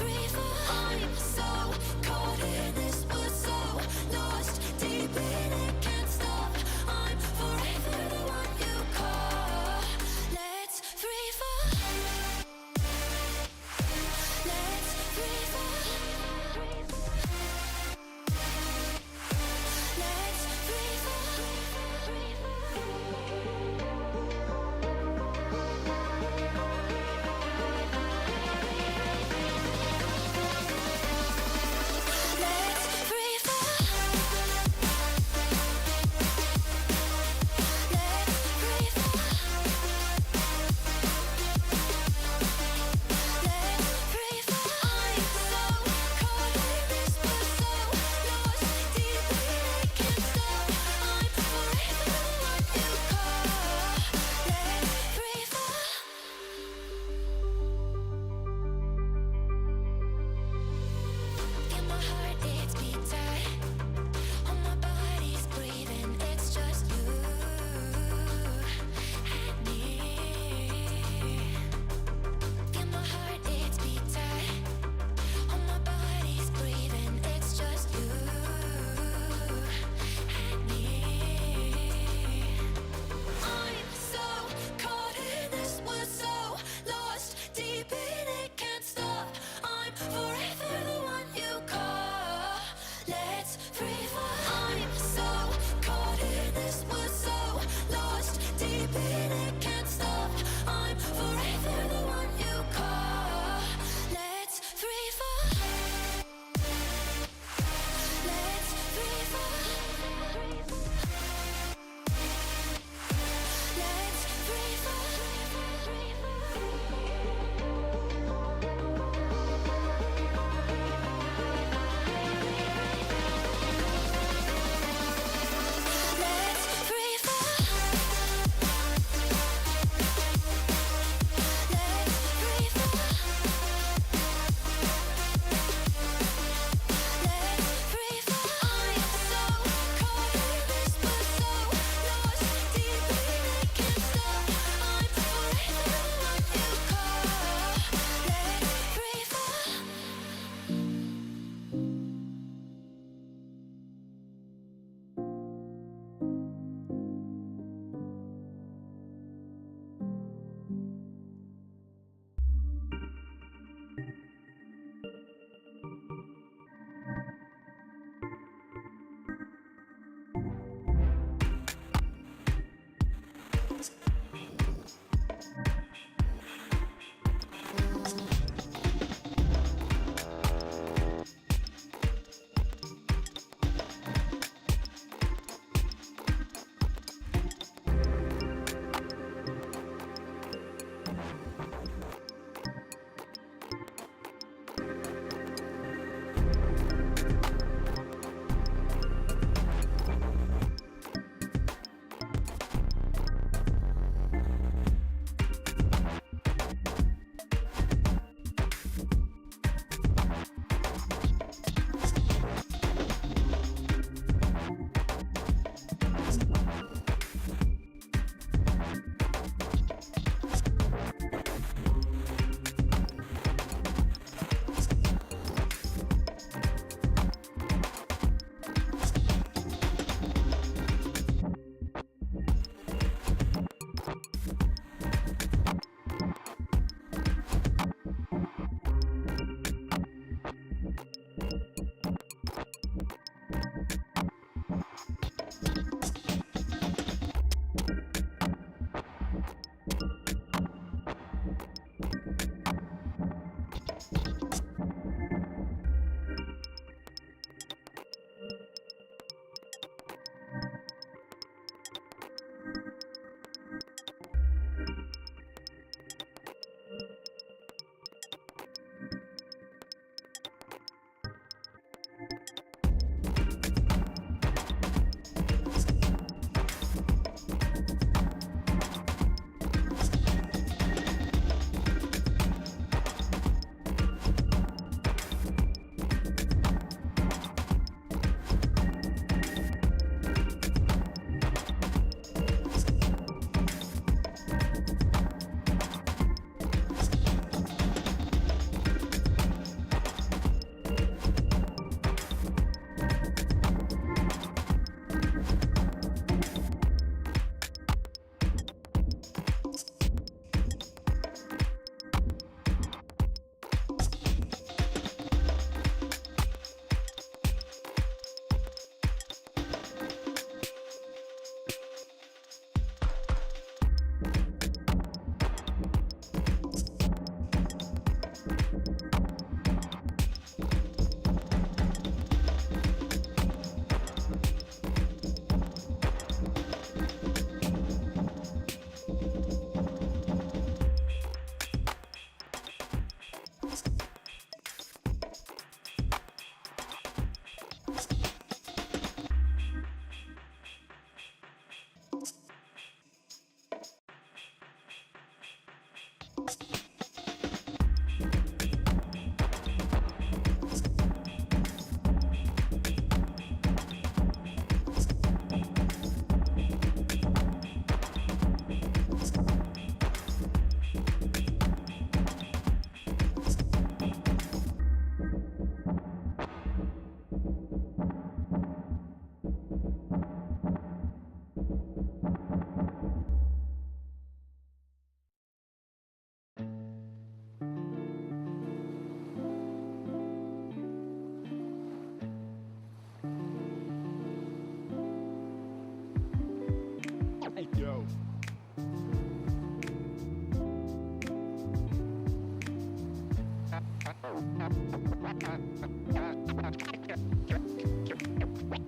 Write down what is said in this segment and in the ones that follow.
free fall. I'm so caught in this wood, so lost deep in it, can't stop. I'm forever the one you call. Let's free fall. Let's free fall. Let's free fall.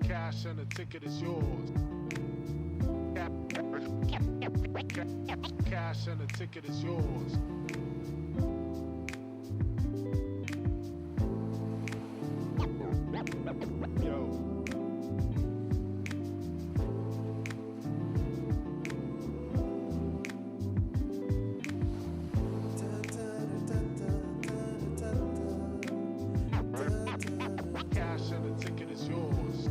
Cash and the ticket is yours. Cash and the ticket is yours. Yo. Cash and the ticket is yours.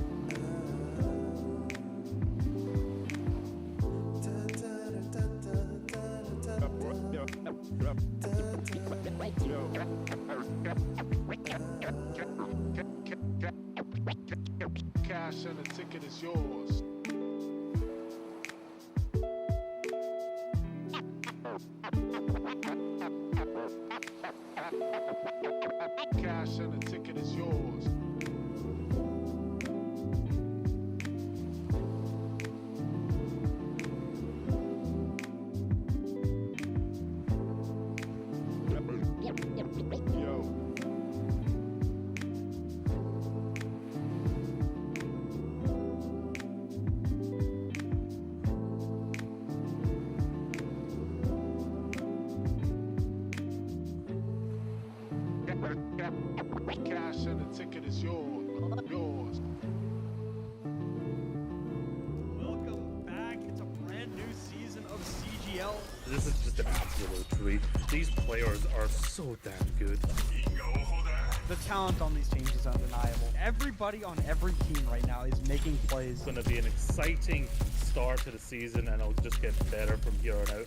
Cash and the ticket is yours. Cash and the ticket is yours. Yo. Cash and the ticket is yours. Yours. Welcome back. It's a brand new season of CGL. This is just an absolute treat. These players are so damn good. The talent on these teams is undeniable. Everybody on every team right now is making plays. It's going to be an exciting start to the season, and it'll just get better from here on out.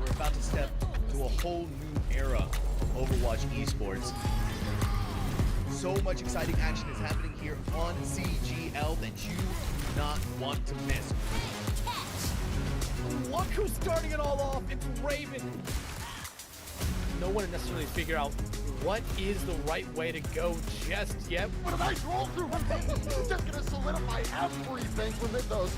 We're about to step to a whole new era of Overwatch esports. So much exciting action is happening here on CGL that you do not want to miss. Look who's starting it all off, it's Raven. No one necessarily figure out what is the right way to go just yet. What a nice roll through from Payne. He's just gonna solidify everything within those.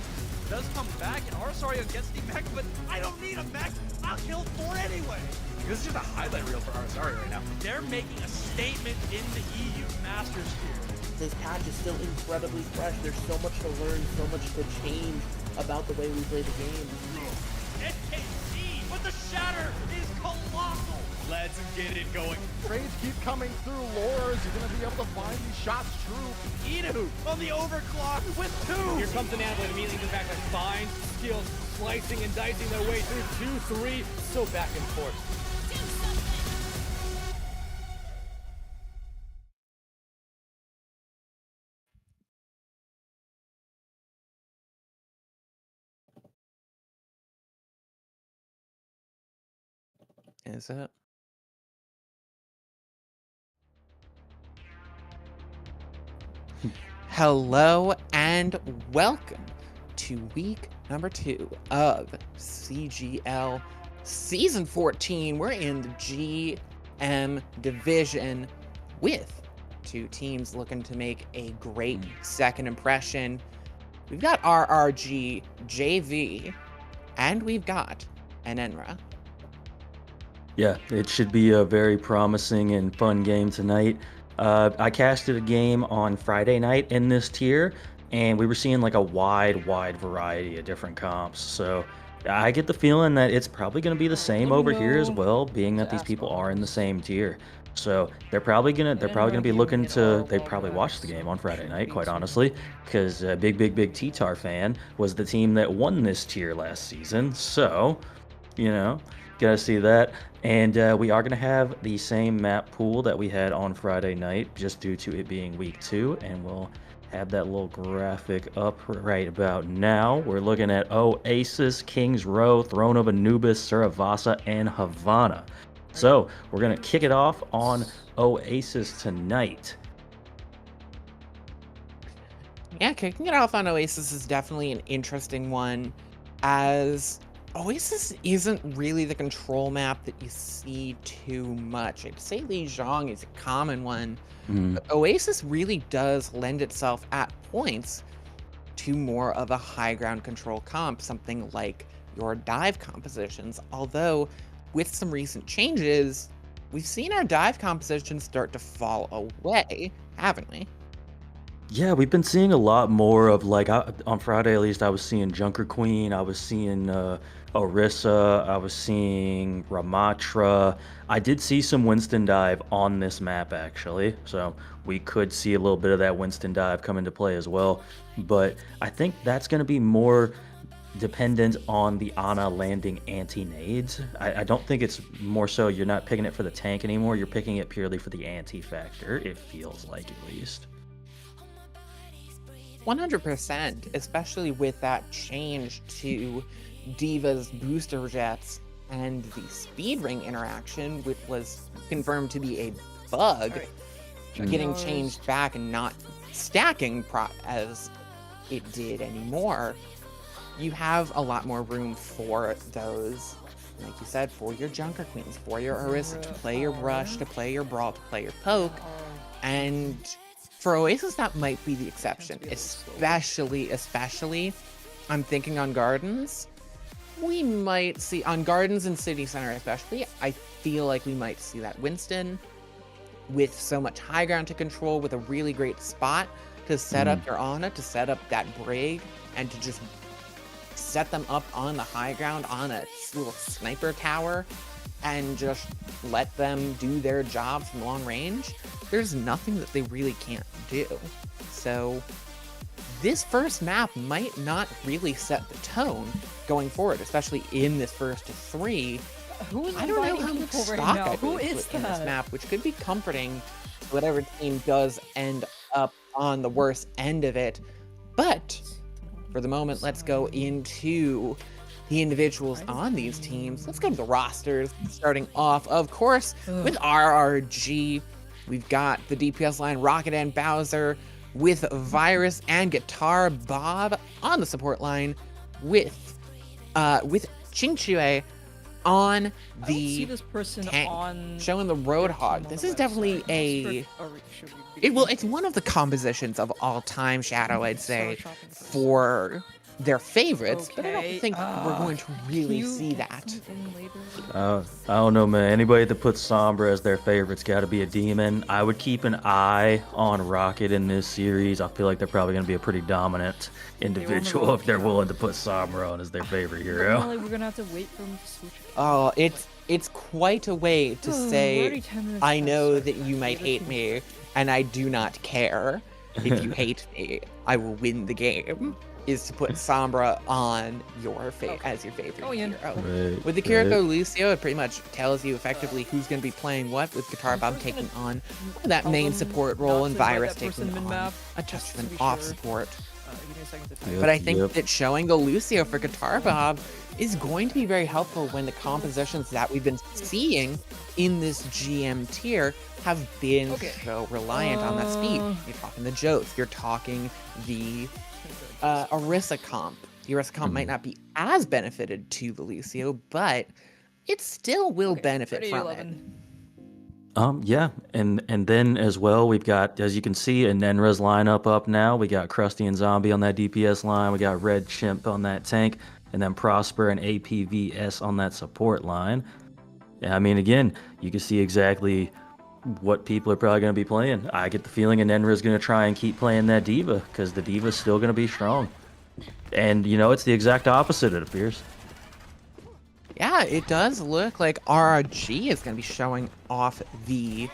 Does come back, and Arsario gets the mech, but I don't need a mech. I'll kill 4 anyway. This is just a highlight reel for Arsario right now. They're making a statement in the EU Masters here. This patch is still incredibly fresh. There's so much to learn, so much to change about the way we play the game. NKC, but the shatter is colossal. Let's get it going. Trades keep coming through. Lores, you're gonna be able to find these shots true. Inu on the overclock with 2. Here comes an Anvil immediately comes back with fine skills, slicing and dicing their way through 2-3, so back and forth. Is it? Hello and welcome to week number 2 of CGL Season 14. We're in the GM division with 2 teams looking to make a great second impression. We've got RRG, JV, and we've got Enenra. Yeah, it should be a very promising and fun game tonight. I casted a game on Friday night in this tier, and we were seeing like a wide variety of different comps. So I get the feeling that it's probably going to be the same over here as well, being that these people are in the same tier. So they're probably gonna be looking to. They probably watched the game on Friday night, quite honestly, because big T-Tar fan was the team that won this tier last season. So, you know, gotta see that. And we are going to have the same map pool that we had on Friday night, just due to it being week 2, and we'll have that little graphic up right about now. We're looking at Oasis, Kings Row, Throne of Anubis, Suravasa, and Havana. So we're going to kick it off on Oasis tonight. Yeah, kicking it off on Oasis is definitely an interesting one, as Oasis isn't really the control map that you see too much. I'd say Lijiang is a common one, but Oasis really does lend itself at points to more of a high ground control comp, something like your dive compositions. Although, with some recent changes, we've seen our dive composition start to fall away, haven't we? Yeah, we've been seeing a lot more of like on Friday at least. I was seeing Junker Queen, I was seeing Orisa, I was seeing Ramatra. I did see some Winston dive on this map actually, so we could see a little bit of that Winston dive come into play as well. But I think that's going to be more dependent on the Ana landing anti-nades. I don't think it's more so you're not picking it for the tank anymore. You're picking it purely for the anti-factor. It feels like at least. 100%, especially with that change to Diva's booster jets and the speed ring interaction, which was confirmed to be a bug, getting changed back and not stacking as it did anymore. You have a lot more room for those, like you said, for your Junker Queens, for your Orisa, to play your Rush, to play your Brawl, to play your Poke, and for Oasis, that might be the exception, especially, I'm thinking on Gardens. We might see, on Gardens and City Center especially, I feel like we might see that Winston with so much high ground to control, with a really great spot to set up your Ana, to set up that Brig, and to just set them up on the high ground on a little sniper tower and just let them do their job from long range. There's nothing that they really can't do. So this first map might not really set the tone going forward, especially in this first 3. I don't know how much stock I would put in this map, which could be comforting to whatever team does end up on the worst end of it. But for the moment, let's go into the individuals on these teams. Let's go to the rosters, starting off, of course, with RRG. We've got the DPS line, Rocket and Bowser, with Virus and Guitar Bob on the support line, with Chingchue on the tank, showing the Roadhog. This is definitely it's one of the compositions of all time, Shadow, I'd say, for their favorites, but I don't think we're going to really see that. I don't know, man. Anybody that puts Sombra as their favorite's got to be a demon. I would keep an eye on Rocket in this series. I feel like they're probably going to be a pretty dominant individual if they're willing to put Sombra on as their favorite hero. We're gonna have to wait for him to switch. Oh, it's quite a way to say, I know that you might hate me, and I do not care. If you hate me, I will win the game. Is to put Sombra on your as your favorite hero. Right, With the Kiriko Lucio, it pretty much tells you effectively who's going to be playing what, with Guitar Bob taking on that main support role and Virus taking on a touch of an off support. But I think that showing the Lucio for Guitar Bob is going to be very helpful when the compositions that we've been seeing in this GM tier have been so reliant on that speed. You're talking the Joth, you're talking the Orisa comp. The Orisa comp might not be as benefited to the Lucio, but it still will benefit from it. Yeah, and then as well, we've got, as you can see, Enenra's lineup up now. We got Krusty and Zombie on that DPS line. We got Red Chimp on that tank, and then Prosper and APVS on that support line. I mean, again, you can see exactly what people are probably going to be playing. I get the feeling Enenra is going to try and keep playing that Diva, because the Diva is still going to be strong. And, you know, it's the exact opposite, it appears. Yeah, it does look like RRG is going to be showing off the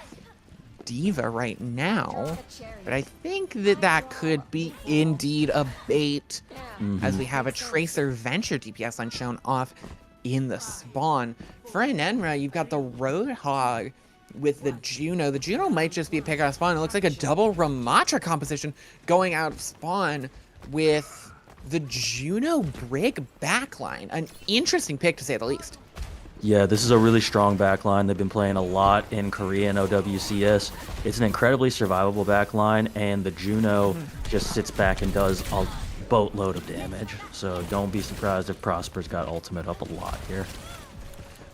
Diva right now. But I think that that could be indeed a bait, as we have a Tracer Venture DPS line shown off in the spawn. For Enenra, you've got the Roadhog with the Juno. The Juno might just be a pick out of spawn. It looks like a double Ramatra composition going out of spawn with the Juno Brig backline. An interesting pick, to say the least. Yeah, this is a really strong backline. They've been playing a lot in Korea and OWCS. It's an incredibly survivable backline, and the Juno just sits back and does a boatload of damage. So don't be surprised if Prosper's got ultimate up a lot here.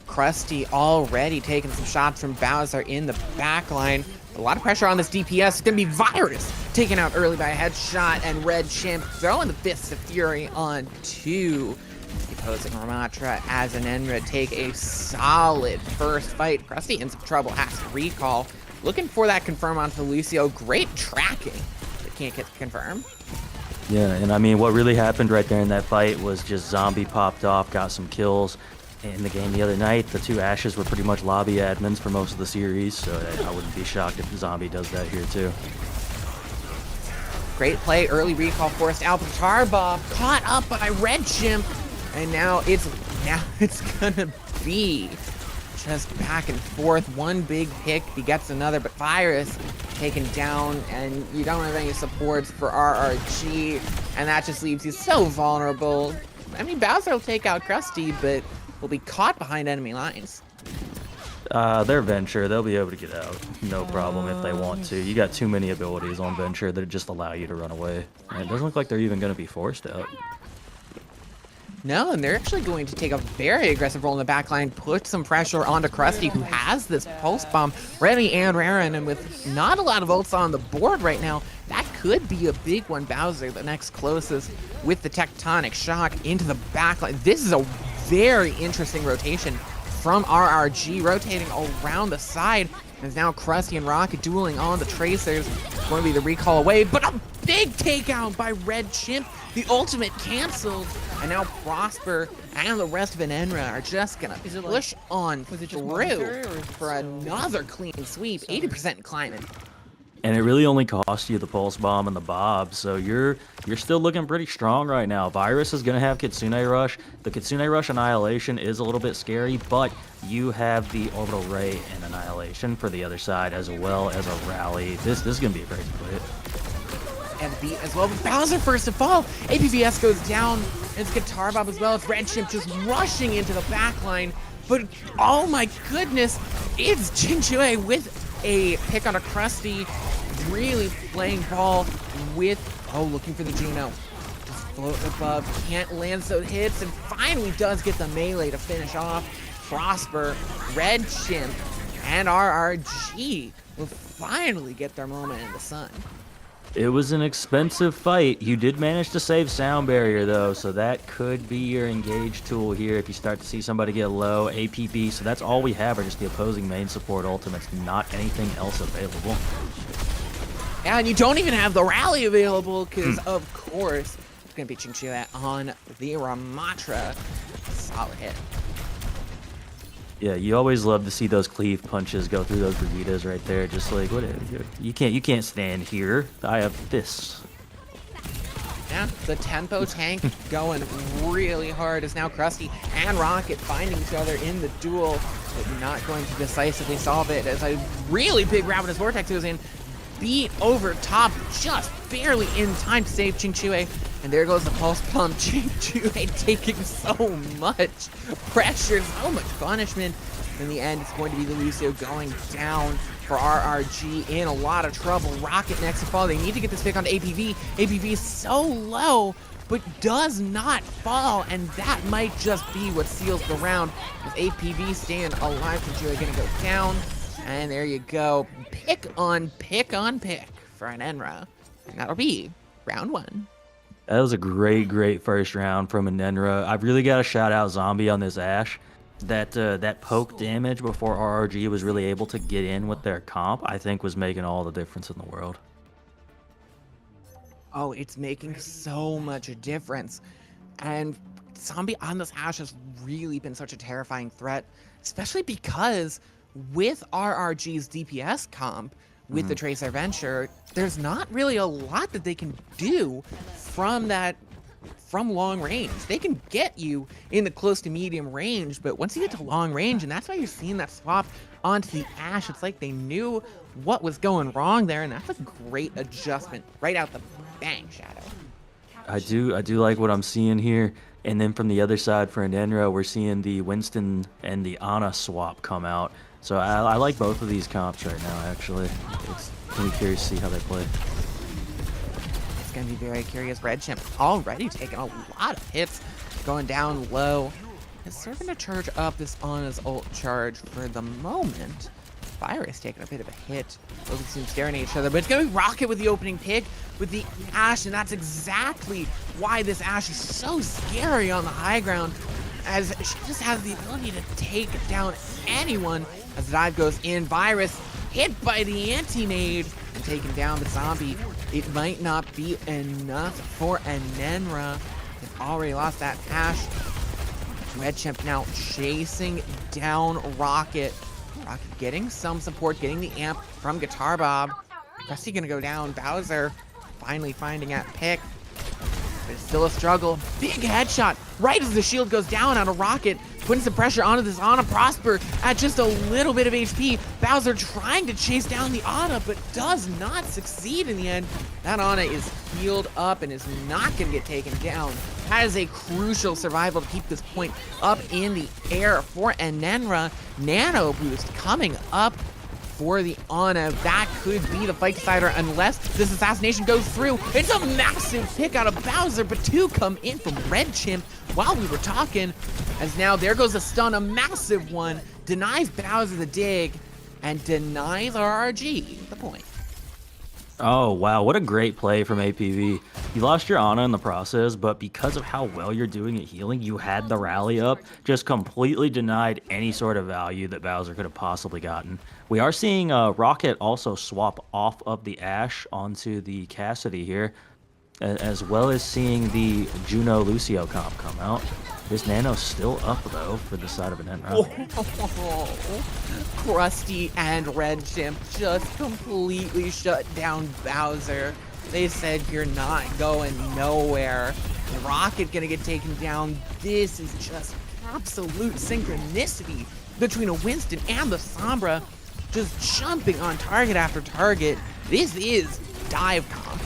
Krusty already taking some shots from Bowser in the backline. A lot of pressure on this DPS. It's going to be Virus taken out early by a headshot, and Red Chimp throwing the Fists of Fury on to The opposing Ramatra as Enenra take a solid first fight. Krusty in some trouble, has to recall. Looking for that confirm onto Lucio. Great tracking, but can't get the confirm. Yeah, and I mean, what really happened right there in that fight was just Zombie popped off, got some kills. In the game the other night, the two Ashes were pretty much lobby admins for most of the series, so I wouldn't be shocked if Zombie does that here too. Great play, early recall forced out. Tarbob caught up by Red Chimp, and now it's gonna be just back and forth. One big pick begets another, but Virus taken down, and you don't have any supports for RRG, and that just leaves you so vulnerable. I mean, Bowser will take out Krusty, but will be caught behind enemy lines. They're Venture. They'll be able to get out. No problem if they want to. You got too many abilities on Venture that just allow you to run away. And it doesn't look like they're even going to be forced out. No, and they're actually going to take a very aggressive role in the backline, put some pressure onto Krusty, who has this pulse bomb ready and raring, and with not a lot of ults on the board right now, that could be a big one. Bowser, the next closest, with the tectonic shock into the backline. This is a very interesting rotation from RRG, rotating around the side. As now Krusty and Rocket dueling on the Tracers. Going to be the recall away, but a big takeout by Red Chimp. The ultimate canceled, and now Prosper and the rest of Enenra are just gonna push on through for another clean sweep. 80% climbing. And it really only cost you the Pulse Bomb and the Bob, so you're still looking pretty strong right now. Virus is going to have Kitsune Rush. The Kitsune Rush Annihilation is a little bit scary, but you have the Orbital Ray and Annihilation for the other side, as well as a Rally. This is going to be a crazy fight. And beat as well, but Bowser first to fall. APVS goes down, and it's Guitar Bob as well. It's Red Chimp just rushing into the backline, but oh my goodness, it's Chinchue with a pick on a Krusty, really playing ball with, looking for the Juno. Just float above, can't land those hits, and finally does get the melee to finish off. Prosper, Red Chimp, and RRG will finally get their moment in the sun. It was an expensive fight. You did manage to save Sound Barrier, though, so that could be your engage tool here if you start to see somebody get low. APB, so that's all we have are just the opposing main support ultimates, not anything else available. And you don't even have the rally available, because, of course, it's going to be Chinchilla on the Ramatra. Solid hit. Yeah, you always love to see those cleave punches go through those Brigidas right there. Just like, what? You can't stand here. I have this. Yeah, the tempo tank going really hard as now Krusty and Rocket finding each other in the duel, but not going to decisively solve it as a really big Ravenous Vortex goes in, beat over top, just barely in time to save Chinchue. And there goes the pulse pump. Chinchue taking so much pressure, so much punishment. In the end, it's going to be the Lucio going down for RRG in a lot of trouble. Rocket next to fall. They need to get this pick on APV. APV is so low, but does not fall. And that might just be what seals the round. With APV staying alive, Chinchue going to go down. And there you go. Pick on pick for an Enenra. And that'll be round one. That was a great first round from Enenra. I've really got to shout out Zombie on this Ashe. That poke damage before RRG was really able to get in with their comp, I think was making all the difference in the world. Oh, it's making so much difference. And Zombie on this Ashe has really been such a terrifying threat, especially because with RRG's DPS comp, with the Tracer Venture, there's not really a lot that they can do from long range. They can get you in the close to medium range, but once you get to long range, and that's why you're seeing that swap onto the Ashe, it's like they knew what was going wrong there, and that's a great adjustment right out the bang, Shadow. I do like what I'm seeing here. And then from the other side for Enenra, we're seeing the Winston and the Ana swap come out. So I like both of these comps right now, actually. It's going to be curious to see how they play. It's going to be very curious. Red Chimp already taking a lot of hits, going down low. Is starting to charge up this Ana's ult charge for the moment. Virus taking a bit of a hit. Both seem staring at each other, but it's going to be Rocket with the opening pick with the Ashe, and that's exactly why this Ashe is so scary on the high ground, as she just has the ability to take down anyone. As the dive goes in, Virus hit by the anti-nade and taken down the zombie. It might not be enough for Enenra. They've already lost that Ashe. Red Chimp now chasing down Rocket. Rocket getting some support, getting the amp from Guitar Bob. Krusty gonna go down. Bowser finally finding that pick. But it's still a struggle. Big headshot right as the shield goes down on a Rocket, putting some pressure onto this Ana Prosper at just a little bit of HP. Bowser trying to chase down the Ana, but does not succeed in the end. That Ana is healed up and is not gonna get taken down. That is a crucial survival to keep this point up in the air for Enenra. Nano boost coming up for the Ana. That could be the fight decider unless this assassination goes through. It's a massive pick out of Bowser, but two come in from Red Chimp while we were talking. As now there goes a stun, a massive one. Denies Bowser the dig and denies RRG the point. Oh, wow. What a great play from APV. You lost your Ana in the process, but because of how well you're doing at healing, you had the rally up, just completely denied any sort of value that Bowser could have possibly gotten. We are seeing Rocket also swap off of the Ashe onto the Cassidy here, as well as seeing the Juno Lucio comp come out. This Nano's still up, though, for the side of an Enenra. Krusty and Red Chimp just completely shut down Bowser. They said, you're not going nowhere. Rocket gonna get taken down. This is just absolute synchronicity between a Winston and the Sombra, just jumping on target after target. This is dive comp.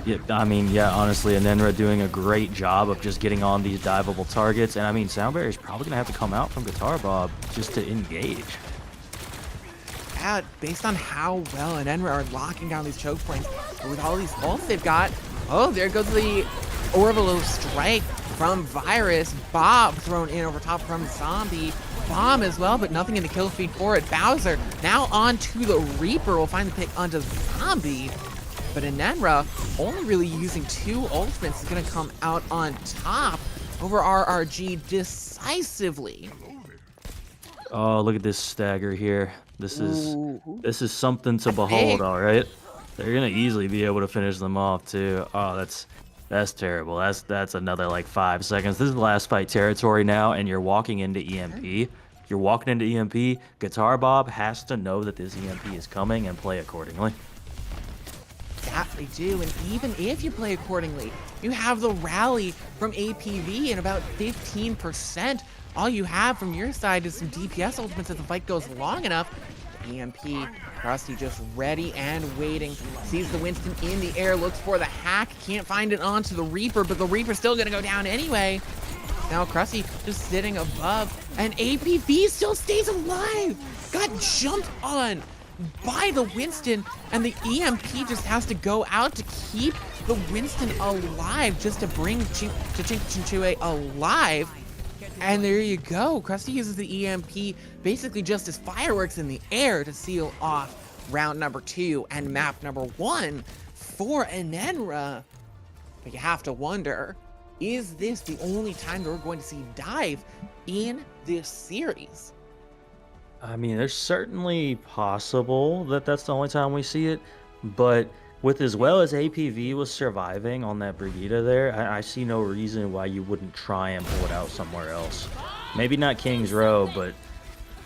Yeah, I mean, yeah, honestly, Enenra doing a great job of just getting on these diveable targets. And I mean, Soundberry's probably going to have to come out from Guitar Bob just to engage. Yeah, based on how well Enenra are locking down these choke points, with all these ults they've got. Oh, there goes the Orbital Strike from Virus. Bob thrown in over top from Zombie. Bomb as well, but nothing in the kill feed for it. Bowser now on to the Reaper. Will find the pick onto Zombie. But Enenra only really using two ultimates is going to come out on top over RRG decisively. Oh, look at this stagger here. This is something to behold, all right? They're going to easily be able to finish them off, too. Oh, that's terrible. That's another, like, 5 seconds. This is last fight territory now, and you're walking into EMP. You're walking into EMP. Guitar Bob has to know that this EMP is coming and play accordingly. That they do, and even if you play accordingly, you have the rally from APV in about 15%. All you have from your side is some DPS ultimates if the fight goes long enough. EMP, Krusty just ready and waiting. Sees the Winston in the air, looks for the hack, can't find it onto the Reaper, but the Reaper's still gonna go down anyway. Now Krusty just sitting above, and APV still stays alive! Got jumped on by the Winston, and the EMP just has to go out to keep the Winston alive, just to bring Chinchue alive. And there you go. Krusty uses the EMP basically just as fireworks in the air to seal off round number 2 and map number 1 for Enenra. But you have to wonder, is this the only time that we're going to see dive in this series? I mean, there's certainly possible that that's the only time we see it, but with as well as APV was surviving on that Brigitte there, I see no reason why you wouldn't try and pull it out somewhere else. Maybe not King's Row, but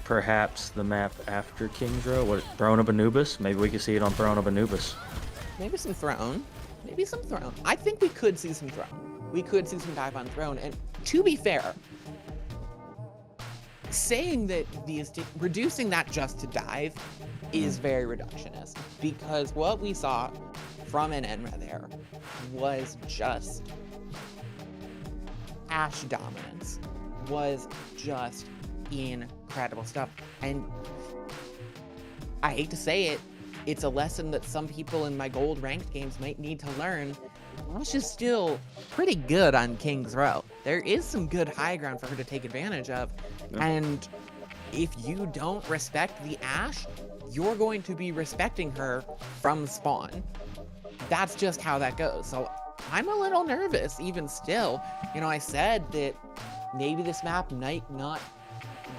perhaps the map after King's Row. What, Throne of Anubis? Maybe we could see it on Throne of Anubis. Maybe some Throne. Maybe some Throne. I think we could see some Throne. We could see some dive on Throne, and to be fair, saying that reducing that just to dive is very reductionist, because what we saw from Enenra there was just Ashe dominance, was just incredible stuff. And I hate to say it, it's a lesson that some people in my gold ranked games might need to learn. Ashe is still pretty good on King's Row. There is some good high ground for her to take advantage of. And if you don't respect the Ashe, you're going to be respecting her from spawn. That's just how that goes. So I'm a little nervous even still. You know, I said that maybe this map might not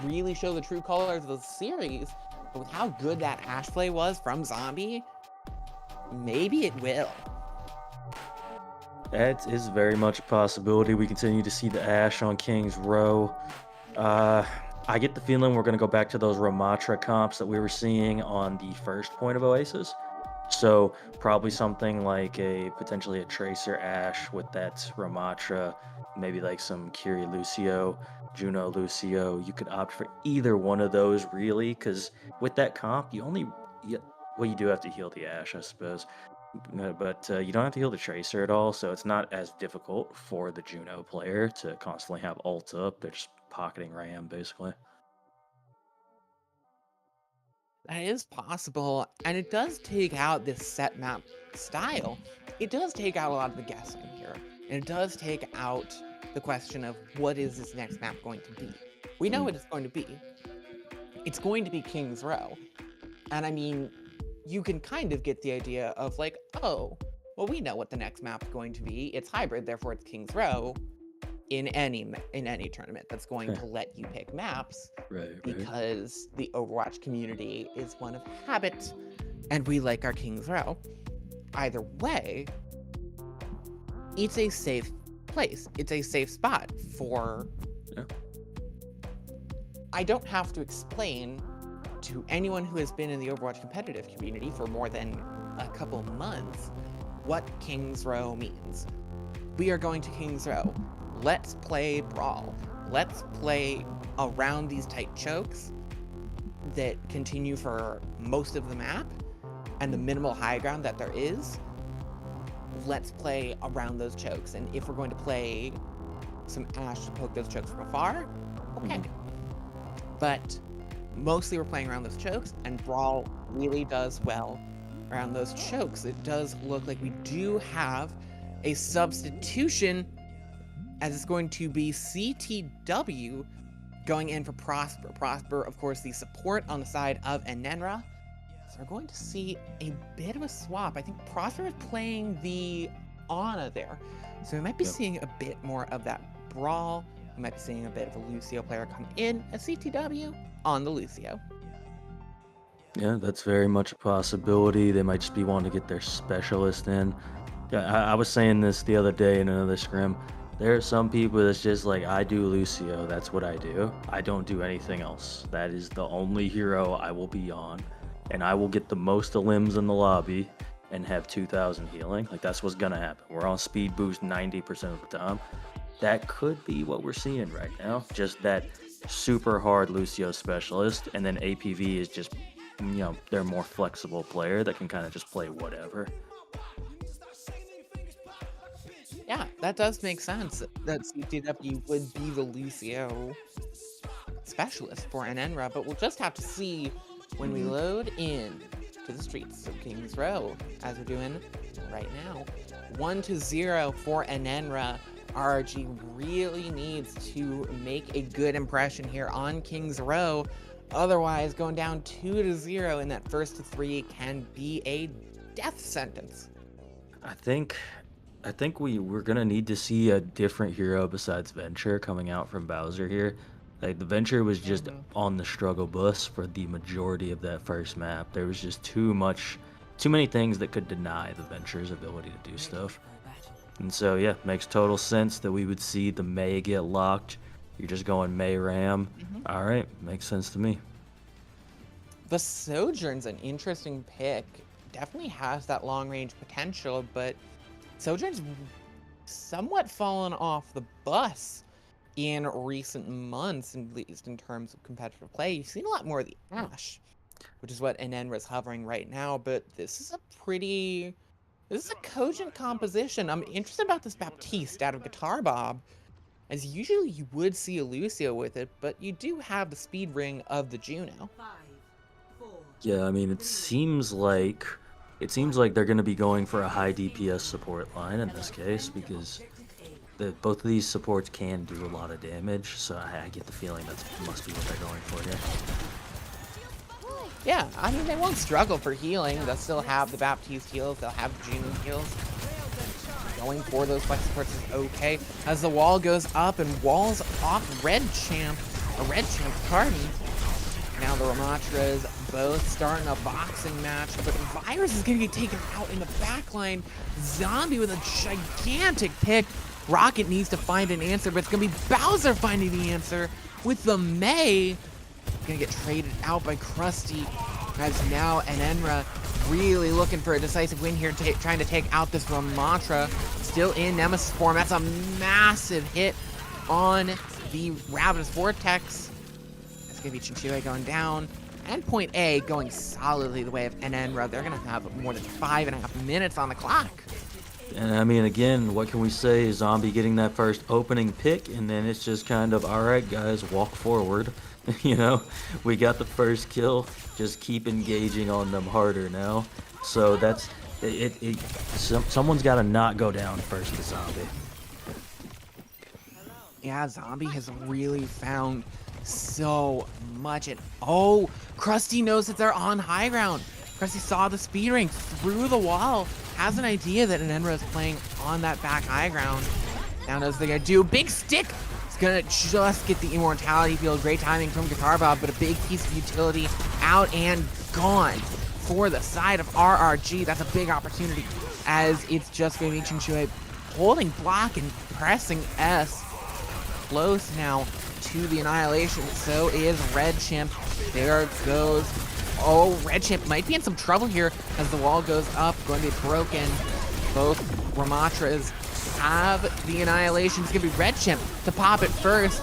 really show the true colors of the series, but with how good that Ashe play was from Zombie, maybe it will. That is very much a possibility. We continue to see the Ashe on King's Row. I get the feeling we're going to go back to those Ramatra comps that we were seeing on the first point of Oasis. So probably something like potentially a Tracer Ashe with that Ramatra, maybe like some Kiri Lucio, Juno Lucio. You could opt for either one of those really, because with that comp, well, you do have to heal the Ashe, I suppose. But you don't have to heal the Tracer at all, so it's not as difficult for the Juno player to constantly have ult up. They're just pocketing Ram, basically. That is possible, and it does take out this set map style. It does take out a lot of the guessing here, and it does take out the question of what is this next map going to be. We know what it's going to be. It's going to be King's Row. And I mean, you can kind of get the idea of like, oh, well, we know what the next map's going to be. It's hybrid, therefore it's King's Row. In any tournament that's going to let you pick maps, Right. because the Overwatch community is one of habit, and we like our King's Row. Either way, it's a safe place. It's a safe spot for... Yeah. I don't have to explain to anyone who has been in the Overwatch competitive community for more than a couple months what King's Row means. We are going to King's Row. Let's play Brawl. Let's play around these tight chokes that continue for most of the map and the minimal high ground that there is. Let's play around those chokes. And if we're going to play some Ashe to poke those chokes from afar, okay. But mostly we're playing around those chokes, and Brawl really does well around those chokes. It does look like we do have a substitution, as it's going to be CTW going in for Prosper. Prosper, of course, the support on the side of Enenra. So we're going to see a bit of a swap. I think Prosper is playing the Ana there. So we might be seeing a bit more of that Brawl. We might be seeing a bit of a Lucio player come in as CTW on the Lucio. Yeah, that's very much a possibility. They might just be wanting to get their specialist in. Yeah, I was saying this the other day in another scrim. There are some people that's just like, I do Lucio, that's what I do. I don't do anything else. That is the only hero I will be on. And I will get the most limbs in the lobby and have 2,000 healing. Like, that's what's gonna happen. We're on speed boost 90% of the time. That could be what we're seeing right now. Just that super hard Lucio specialist, and then APV is just, you know, they're a more flexible player that can kind of just play whatever. Yeah, that does make sense. That CTW would be the Lucio specialist for Enenra, but we'll just have to see when we load in to the streets of King's Row, as we're doing right now. 1-0 for Enenra. RRG really needs to make a good impression here on King's Row. Otherwise, going down 2-0 in that first to 3 can be a death sentence. I think we're gonna need to see a different hero besides Venture coming out from Bowser here. Like, the Venture was just on the struggle bus for the majority of that first map. There was just too many things that could deny the Venture's ability to do stuff. And so, yeah, makes total sense that we would see the Mei get locked. You're just going Mei Ram. All right, makes sense to me. The Sojourn's an interesting pick. Definitely has that long-range potential, but Sojourn's somewhat fallen off the bus in recent months, at least in terms of competitive play. You've seen a lot more of the Ashe, which is what Enenra's hovering right now, but this is a cogent composition. I'm interested about this Baptiste out of Guitar Bob, as usually you would see a Lucio with it, but you do have the speed ring of the Juno. Yeah, I mean, it seems like they're going to be going for a high DPS support line in this case, because both of these supports can do a lot of damage, so I get the feeling that must be what they're going for here. Yeah, I mean, they won't struggle for healing. They'll still have the Baptiste heals. They'll have June heals. Going for those flex supports is okay. As the wall goes up and walls off Red Champ, pardon. Now the Ramatras both starting a boxing match, but Virus is going to get taken out in the backline. Zombie with a gigantic pick. Rocket needs to find an answer, but it's going to be Bowser finding the answer with the May. Gonna get traded out by Krusty, as now Enenra really looking for a decisive win here, trying to take out this Ramatra. Still in Nemesis form. That's a massive hit on the Ravenous Vortex. That's gonna be Chinchilla going down. And Point A going solidly the way of Enenra. They're gonna have more than 5.5 minutes on the clock. And I mean, again, what can we say? Zombie getting that first opening pick, and then it's just kind of, all right, guys, walk forward. You know, we got the first kill. Just keep engaging on them harder now. So that's it. Someone's got to not go down first to Zombie. Yeah, Zombie has really found so much. And oh, Krusty knows that they're on high ground. Krusty saw the speed ring through the wall. Has an idea that Enenra is playing on that back high ground. Now knows what they're gonna do. Big stick. It's gonna just get the immortality field. Great timing from Guitar Bob, but a big piece of utility out and gone for the side of RRG. That's a big opportunity, as it's just gonna be Chinchue holding block and pressing S. Close now to the annihilation. So is Red Chimp. There goes. Oh, Red Chimp might be in some trouble here as the wall goes up, going to be broken. Both Ramatras have the annihilation. It's going to be Red Chimp to pop it first.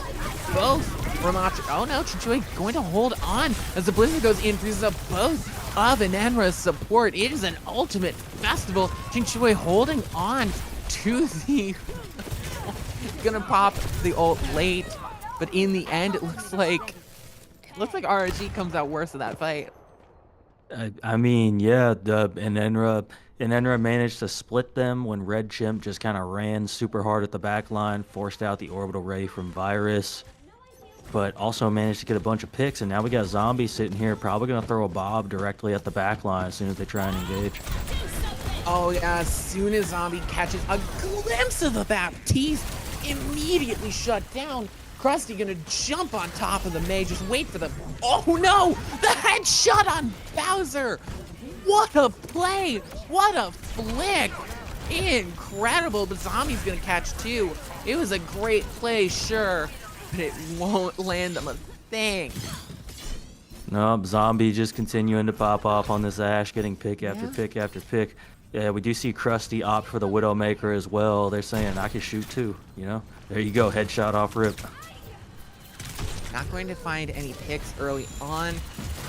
Both Ramatra. Oh no, Chinchue going to hold on as the Blizzard goes in, freezes up both of Enenra's support. It is an ultimate festival. Chinchue holding on to the. Gonna pop the ult late, but in the end, it looks like RRG comes out worse in that fight. I mean, yeah, the Enenra managed to split them when Red Chimp just kind of ran super hard at the back line, forced out the orbital ray from Virus, but also managed to get a bunch of picks. And now we got Zombie sitting here, probably going to throw a Bob directly at the back line as soon as they try and engage. Oh yeah, as soon as Zombie catches a glimpse of the Baptiste, immediately shut down. Krusty gonna jump on top of the May, just wait for the. Oh no! The headshot on Bowser! What a play! What a flick! Incredible, but Zombie's gonna catch two. It was a great play, sure, but it won't land them a thing. Nope, Zombie just continuing to pop off on this Ash, getting pick after pick after pick. Yeah, we do see Krusty opt for the Widowmaker as well. They're saying, I can shoot too, you know? There you go, headshot off rip. Not going to find any picks early on.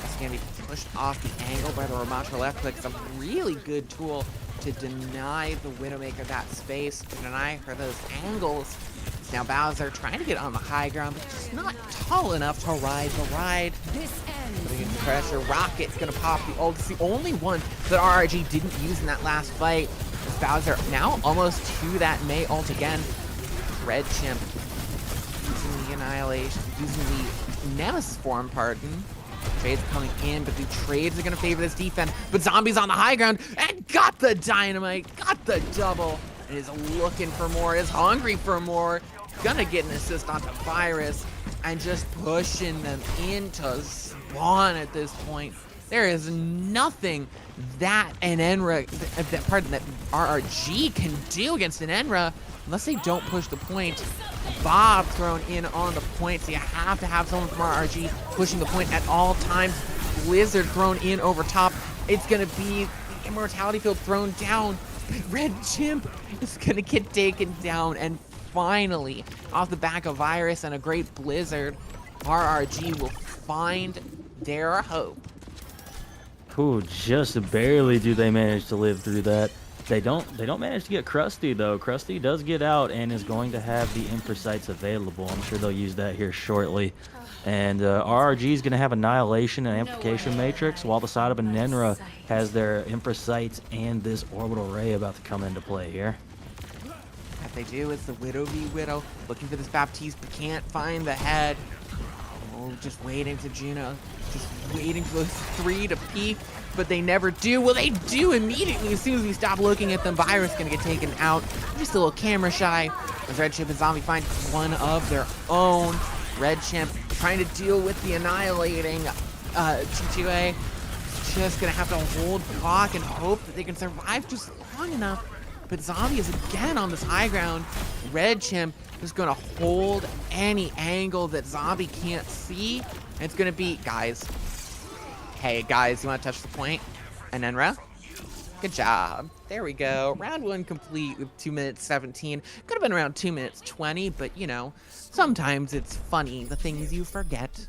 It's going to be pushed off the angle by the Ramatra left click. It's a really good tool to deny the Widowmaker that space, to deny her those angles. It's now Bowser trying to get on the high ground, but just not tall enough to ride the ride. Putting into pressure. Rocket's going to pop the ult. It's the only one that RRG didn't use in that last fight. As Bowser now almost to that May ult again. Red Chimp using the annihilation, using the Nemesis form, pardon. Trades coming in, but the trades are going to favor this defense. But Zombie's on the high ground and got the dynamite, got the double, and is looking for more, is hungry for more. Gonna get an assist onto Virus and just pushing them into spawn at this point. There is nothing that Enenra, that RRG can do against Enenra unless they don't push the point. Bob thrown in on the point, so you have to have someone from RRG pushing the point at all times. Blizzard thrown in over top. It's gonna be the immortality field thrown down. Red Chimp is gonna get taken down, and finally, off the back of Virus and a great Blizzard, RRG will find their hope. Ooh, just barely do they manage to live through that. They don't manage to get Krusty though. Krusty does get out and is going to have the Impresights available. I'm sure they'll use that here shortly. And RRG is going to have Annihilation and Amplification Matrix, while the side of Enenra has their Impresights and this Orbital Ray about to come into play here. That What they do is the Widow v Widow, looking for this Baptiste, but can't find the head. Oh, just waiting for Juno. Just waiting for those 3 to peek, but they never do. Well, they do immediately as soon as we stop looking at them. Virus gonna get taken out. Just a little camera shy. As Red Chimp and Zombie find one of their own. Red Chimp trying to deal with the annihilating T2A. Just gonna have to hold the clock and hope that they can survive just long enough. But Zombie is again on this high ground. Red Chimp is gonna hold any angle that Zombie can't see. And it's gonna be, guys. Hey guys, you wanna touch the point? Enenra? Good job. There we go. Round 1 complete with 2 minutes 17. Could have been around 2 minutes 20, but you know, sometimes it's funny, the things you forget.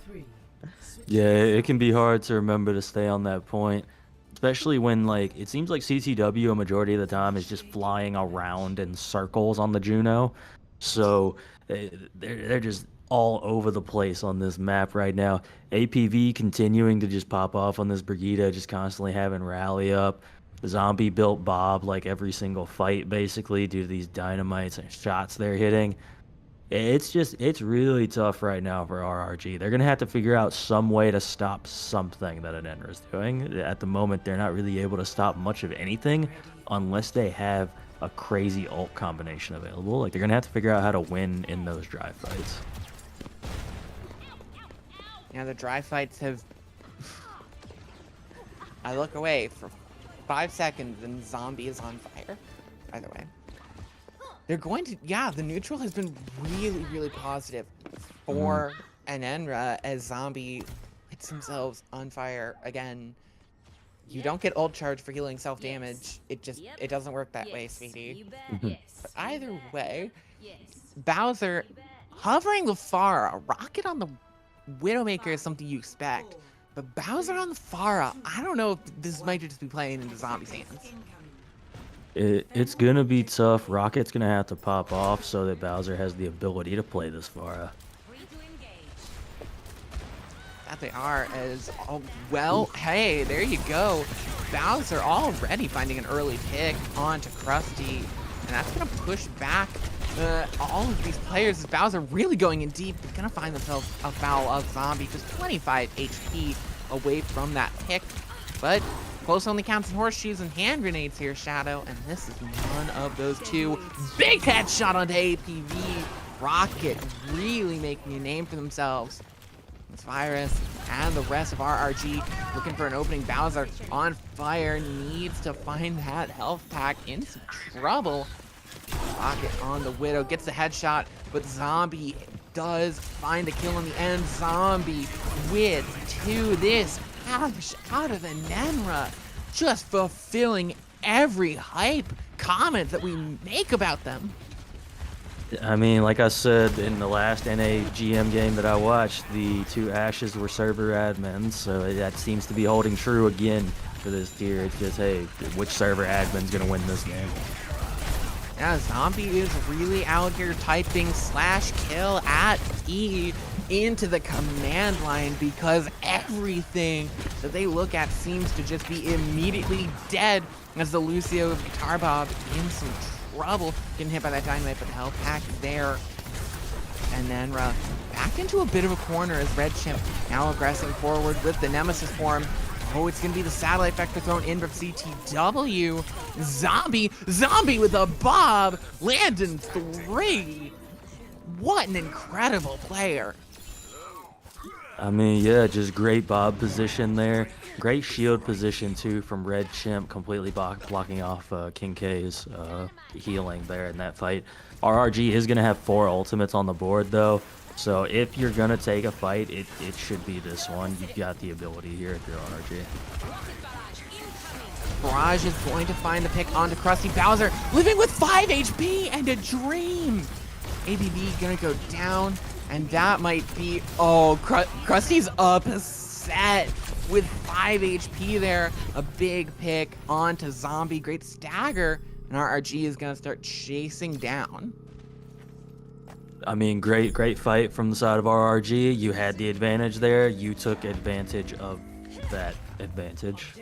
Yeah, it can be hard to remember to stay on that point, especially when, like, it seems like CTW a majority of the time is just flying around in circles on the Juno. So they're just all over the place on this map right now. APV continuing to just pop off on this Brigida, just constantly having rally up. Zombie built Bob like every single fight basically due to these dynamites and shots they're hitting. It's really tough right now for RRG. They're gonna have to figure out some way to stop something that Enenra is doing. At the moment, they're not really able to stop much of anything unless they have a crazy ult combination available. Like, they're gonna have to figure out how to win in those dry fights. Yeah, the dry fights have... I look away for 5 seconds and Zombie is on fire. By the way. They're going to... Yeah, the neutral has been really, really positive for Enenra as Zombie lights themselves on fire again. You don't get ult charge for healing self-damage. It doesn't work that way, sweetie. But either way, Bowser hovering the Pharah. A rocket on the Widowmaker is something you expect. But Bowser on the Pharah, I don't know if this might just be playing into Zombie's hands. It's gonna be tough. Rocket's gonna have to pop off so that Bowser has the ability to play this Pharah. That they are as... Oh, well, hey, there you go. Bowser already finding an early pick onto Krusty. And that's going to push back all of these players. As Bowser really going in deep. They're going to find themselves a foul of Zombie. Just 25 HP away from that pick. But close only counts in horseshoes and hand grenades here, Shadow. And this is one of those two. Big headshot onto APV. Rocket really making a name for themselves. Virus and the rest of RRG looking for an opening. Bowser on fire, needs to find that health pack, in some trouble. Rocket on the Widow, gets the headshot, but Zombie does find the kill in the end. Zombie with 2. This out of Enenra, just fulfilling every hype comment that we make about them. I mean, like I said in the last NA GM game that I watched, the 2 Ashes were server admins, so that seems to be holding true again for this tier. It's just, hey, which server admin's gonna win this game? Yeah, Zombie is really out here typing /kill at E into the command line because everything that they look at seems to just be immediately dead as the Lucio Guitar Bob in some trouble, getting hit by that dynamite, but the health pack there. And then back into a bit of a corner as Red Chimp now aggressing forward with the Nemesis form. Oh, it's gonna be the satellite vector thrown in from CTW. Zombie with a Bob, landing 3. What an incredible player. I mean, yeah, just great Bob position there. Great shield position, too, from Red Chimp, completely blocking off King K's healing there in that fight. RRG is going to have 4 ultimates on the board, though. So if you're going to take a fight, it should be this one. You've got the ability here if you're RRG. Barrage is going to find the pick onto Krusty. Bowser living with 5 HP and a dream. ABB going to go down. And that might be... Oh, Krusty's upset with 5 HP there. A big pick onto Zombie. Great stagger. And RRG is going to start chasing down. I mean, great fight from the side of RRG. You had the advantage there. You took advantage of that advantage.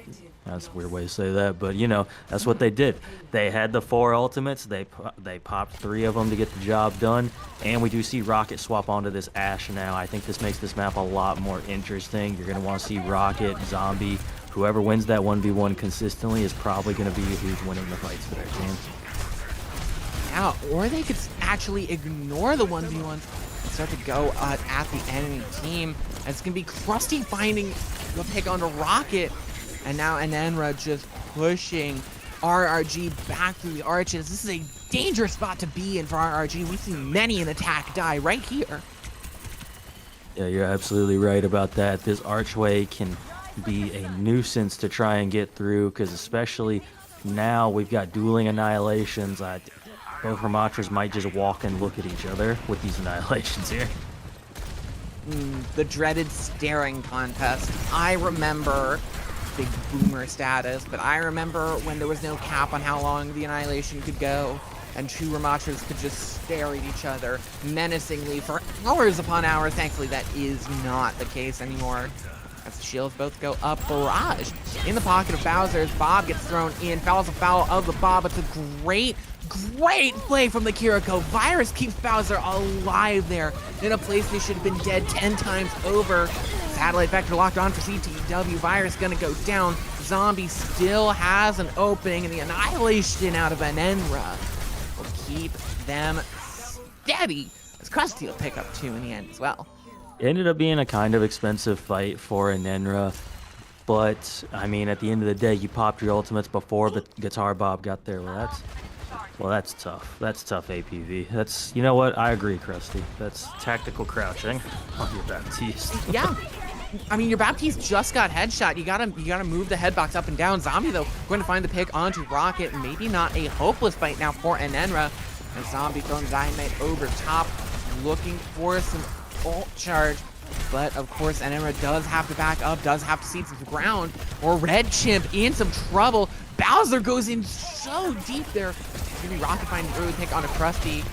That's a weird way to say that, but you know, that's what they did. They had the 4 ultimates. They popped 3 of them to get the job done, and we do see Rocket swap onto this Ashe now. I think this makes this map a lot more interesting. You're gonna want to see Rocket, Zombie, whoever wins that 1v1 consistently is probably gonna be who's winning the fights for their team. Yeah, or they could actually ignore the 1v1s and start to go at the enemy team. And it's going to be Krusty finding the pick onto Rocket. And now Enenra just pushing RRG back through the arches. This is a dangerous spot to be in for RRG. We've seen many an attack die right here. Yeah, you're absolutely right about that. This archway can be a nuisance to try and get through, because especially now we've got dueling annihilations. Both Ramatras might just walk and look at each other with these annihilations here. The dreaded staring contest. I remember big boomer status, but I remember when there was no cap on how long the annihilation could go, and 2 Ramatras could just stare at each other menacingly for hours upon hours. Thankfully, that is not the case anymore. As the shields both go up, barrage in the pocket of Bowser's. Bob gets thrown in, fouls afoul of the Bob. It's a great play from the Kiriko. Virus keeps Bowser alive there in a place they should have been dead 10 times over. Satellite Vector locked on for CTW. Virus gonna go down. Zombie still has an opening, and the annihilation out of Enenra will keep them steady, as Krusty will pick up 2 in the end as well. It ended up being a kind of expensive fight for Enenra, but I mean, at the end of the day, you popped your ultimates before the Guitar Bob got there. Well, that's tough. That's tough APV. That's, you know what? I agree, Krusty. That's tactical crouching on your Baptiste. Yeah. I mean, your Baptiste just got headshot. You gotta move the headbox up and down. Zombie, though, going to find the pick onto Rocket. Maybe not a hopeless fight now for Enenra. And Zombie throwing Dynamite over top, looking for some ult charge. But, of course, Enenra does have to back up, does have to cede some ground. Or Red Chimp in some trouble. Bowser goes in so deep there. Maybe Rocket finds an early pick onto Krusty.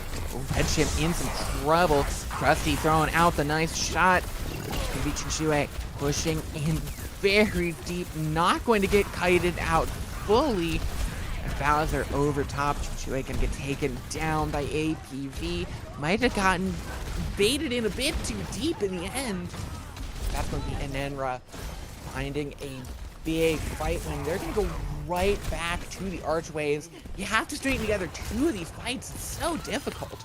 Red Chimp in some trouble. Krusty throwing out the nice shot. Gonna be Chinchue pushing in very deep. Not going to get kited out fully. And Bowser over top. Chinchue gonna get taken down by APV. Might have gotten baited in a bit too deep in the end. That's going to be Enenra finding a big fight win. They're going to go right back to the archways. You have to straighten together 2 of these fights. It's so difficult.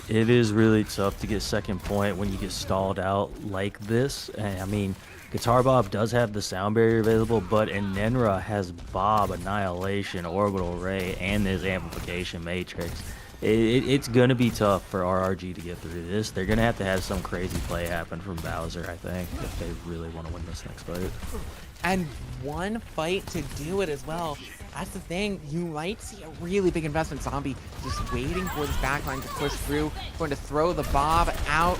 It is really tough to get second point when you get stalled out like this. And I mean, Guitar Bob does have the sound barrier available, but Enenra has Bob, Annihilation, Orbital Ray, and his Amplification Matrix. It's going to be tough for RRG to get through this. They're going to have some crazy play happen from Bowser, I think, if they really want to win this next fight. And 1 fight to do it as well. That's the thing. You might see a really big investment. Zombie just waiting for this backline to push through. Going to throw the Bob out.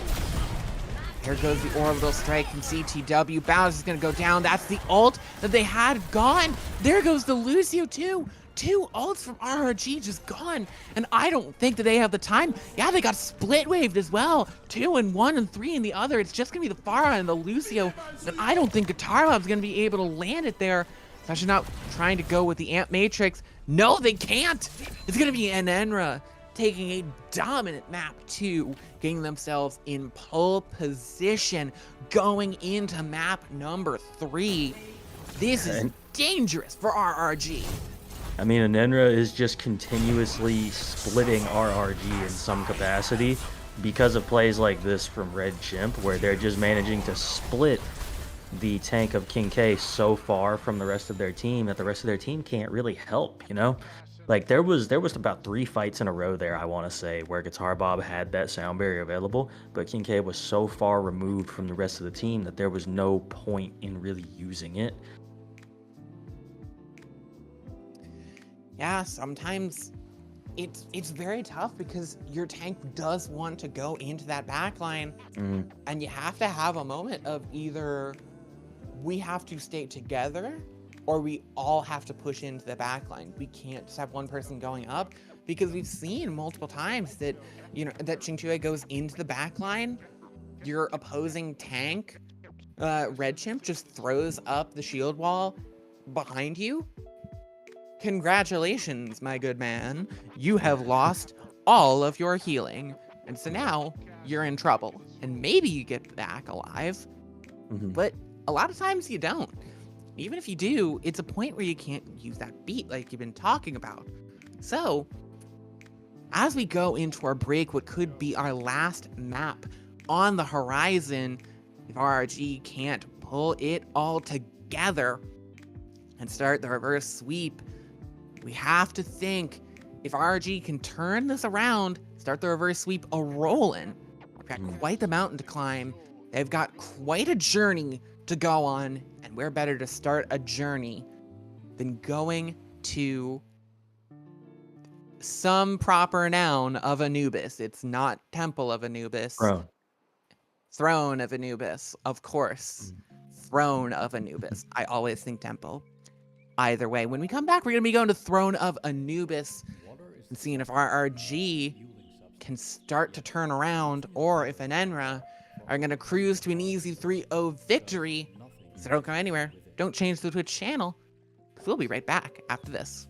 Here goes the orbital strike from CTW. Bowser's going to go down. That's the ult that they had gone. There goes the Lucio too. 2 ults from RRG just gone. And I don't think that they have the time. Yeah, they got split waved as well. 2 in one and 3 in the other. It's just going to be the Pharah and the Lucio. And I don't think Guitar Bob's going to be able to land it there. Especially not trying to go with the Amp Matrix. No, they can't. It's going to be Enenra taking a dominant map 2, getting themselves in pole position, going into map number 3. This is dangerous for RRG. I mean, Enenra is just continuously splitting RRG in some capacity because of plays like this from Red Chimp, where they're just managing to split the tank of King K so far from the rest of their team that the rest of their team can't really help, you know? Like, there was about 3 fights in a row there, I want to say, where Guitar Bob had that sound barrier available, but King K was so far removed from the rest of the team that there was no point in really using it. Yeah, sometimes it's very tough because your tank does want to go into that backline, and you have to have a moment of either we have to stay together or we all have to push into the backline. We can't just have one person going up, because we've seen multiple times that, you know, that Xingqiu goes into the backline, your opposing tank Red Chimp just throws up the shield wall behind you. Congratulations, my good man. You have lost all of your healing. And so now you're in trouble. And maybe you get back alive, but a lot of times you don't. Even if you do, it's a point where you can't use that beat like you've been talking about. So, as we go into our break, what could be our last map on the horizon, if RRG can't pull it all together and start the reverse sweep, we have to think if RRG can turn this around, start the reverse sweep a-rolling. We've got quite the mountain to climb. They've got quite a journey to go on, and where better to start a journey than going to some proper noun of Anubis. It's not Temple of Anubis. Throne of Anubis, of course. Throne of Anubis. I always think Temple. Either way, when we come back, we're going to be going to Throne of Anubis and seeing if RRG can start to turn around, or if Enenra are going to cruise to an easy 3-0 victory. So don't go anywhere. Don't change the Twitch channel, because we'll be right back after this.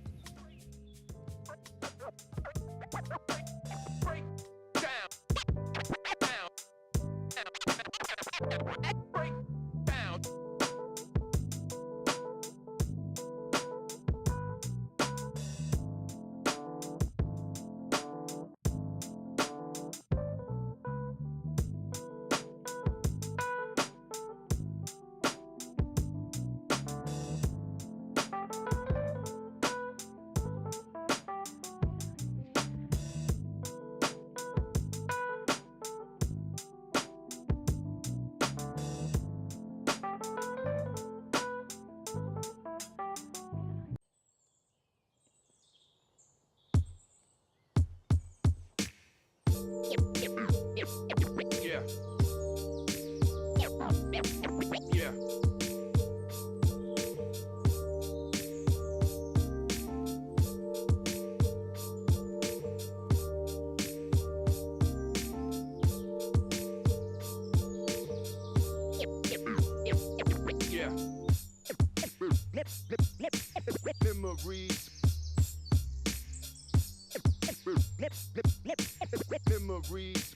Yeah. Yeah. Yeah. Memories. Memories. Yeah. Memories.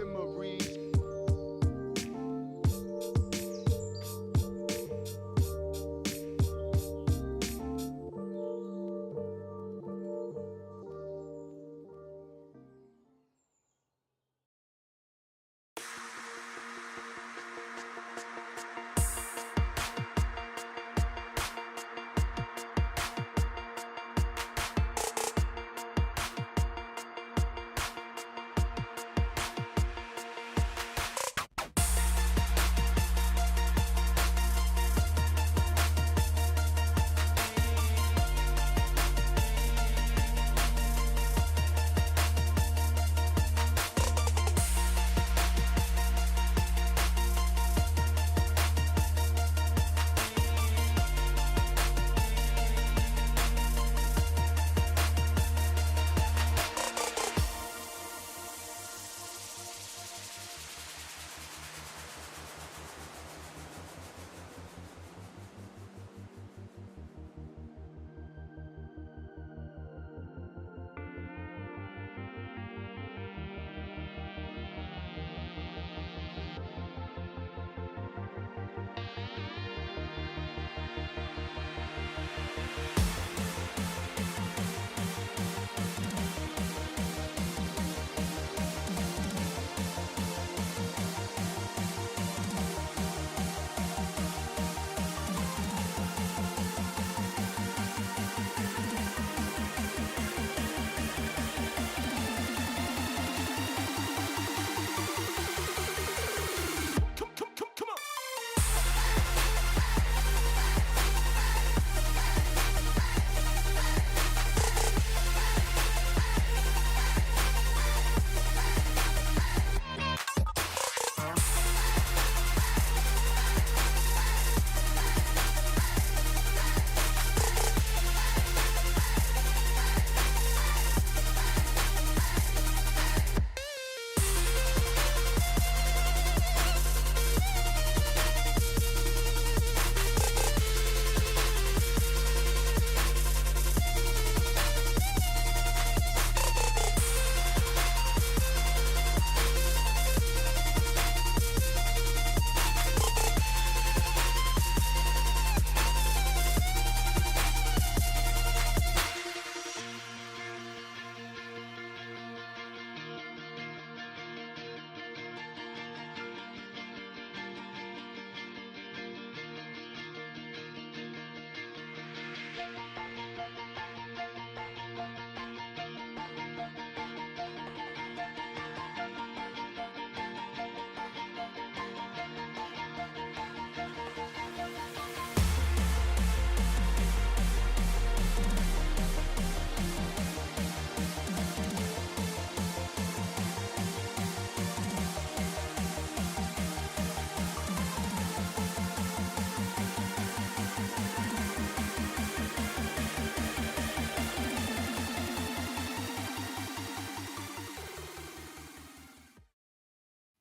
Memories.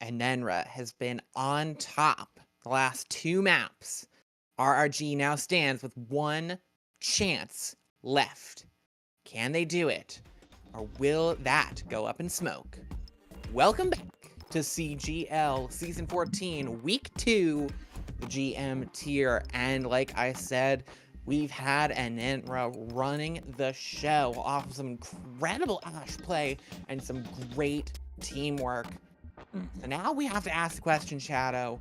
Enenra has been on top the last 2 maps. RRG now stands with 1 chance left. Can they do it? Or will that go up in smoke? Welcome back to CGL Season 14, Week 2, the GM tier. And like I said, we've had Enenra running the show off of some incredible Ash play and some great teamwork. So now we have to ask the question, Shadow,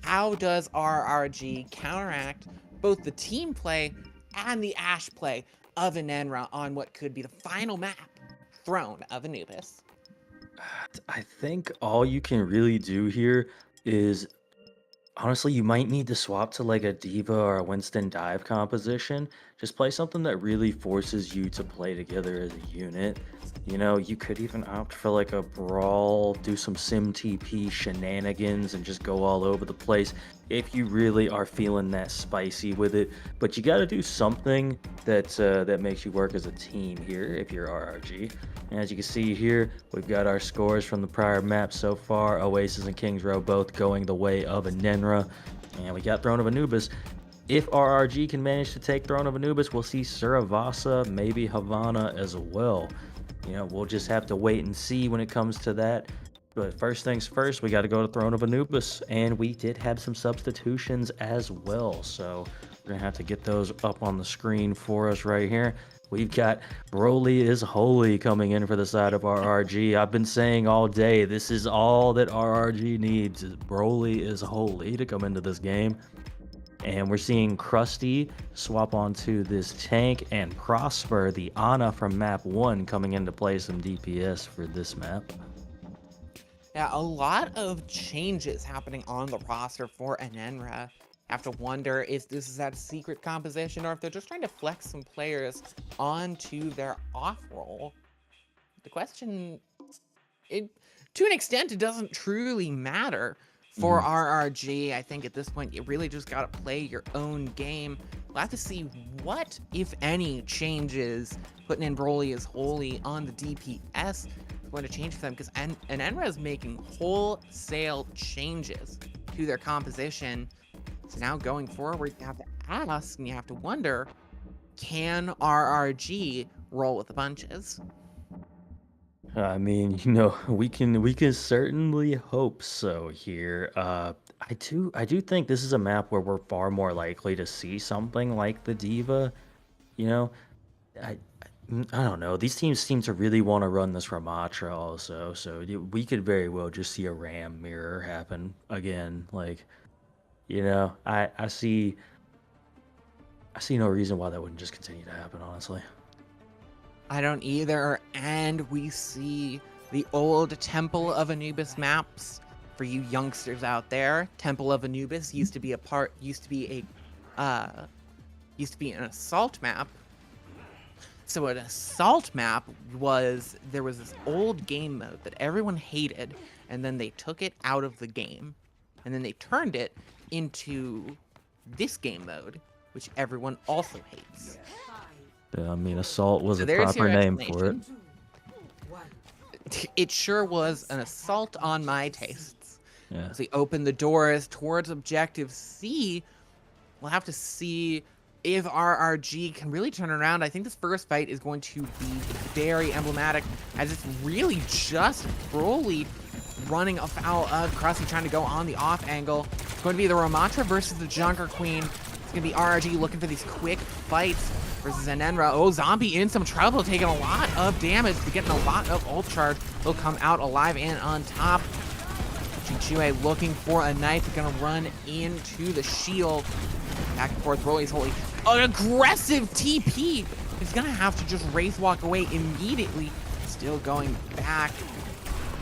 how does RRG counteract both the team play and the Ash play of Enenra on what could be the final map, Throne of Anubis? I think all you can really do here is honestly, you might need to swap to like a Diva or a Winston dive composition. Just play something that really forces you to play together as a unit. You know, you could even opt for like a brawl, do some sim TP shenanigans, and just go all over the place if you really are feeling that spicy with it. But you got to do something that makes you work as a team here if you're RRG. And as you can see here, we've got our scores from the prior map so far. Oasis and Kings Row both going the way of Enenra. And we got Throne of Anubis. If RRG can manage to take Throne of Anubis, we'll see Suravasa, maybe Havana as well. You know, we'll just have to wait and see when it comes to that. But first things first, we got to go to Throne of Anubis. And we did have some substitutions as well. So we're going to have to get those up on the screen for us right here. We've got Broly is Holy coming in for the side of RRG. I've been saying all day, this is all that RRG needs, is Broly is Holy to come into this game. And we're seeing Krusty swap onto this tank, and Prosper, the Ana from map 1, coming in to play some DPS for this map. Yeah, a lot of changes happening on the roster for Enenra. Have to wonder if this is that secret composition or if they're just trying to flex some players onto their off role. The question, to an extent, it doesn't truly matter for RRG. I think at this point, you really just got to play your own game. We'll have to see what, if any, changes putting in Broly as Holy on the DPS is going to change for them, because Enenra is making wholesale changes to their composition. So now going forward, you have to ask and you have to wonder, can RRG roll with the punches? I mean, you know, we can certainly hope so here. I do think this is a map where we're far more likely to see something like the Diva. You know, I don't know. These teams seem to really want to run this Ramatra also, so we could very well just see a Ram mirror happen again. Like, you know, I see no reason why that wouldn't just continue to happen, honestly. I don't either. And we see the old Temple of Anubis maps for you youngsters out there. Temple of Anubis used to be an assault map. So an assault map was, there was this old game mode that everyone hated, and then they took it out of the game, and then they turned it into this game mode, which everyone also hates. Yeah, I mean, assault was So a there's proper your name for it. It sure was an assault on my tastes. Yeah. As we open the doors towards Objective C, we'll have to see if RRG can really turn around. I think this first fight is going to be very emblematic, as it's really just Broly running afoul of Krusty, trying to go on the off angle. It's going to be the Ramatra versus the Junker Queen. It's going to be RRG looking for these quick fights versus Enenra. Oh, Zombie in some trouble, taking a lot of damage, but getting a lot of ult charge. He'll come out alive and on top. Chinchue looking for a knife, gonna run into the shield. Back and forth, Broly's Holy. An aggressive TP. He's gonna have to just race walk away immediately. Still going back.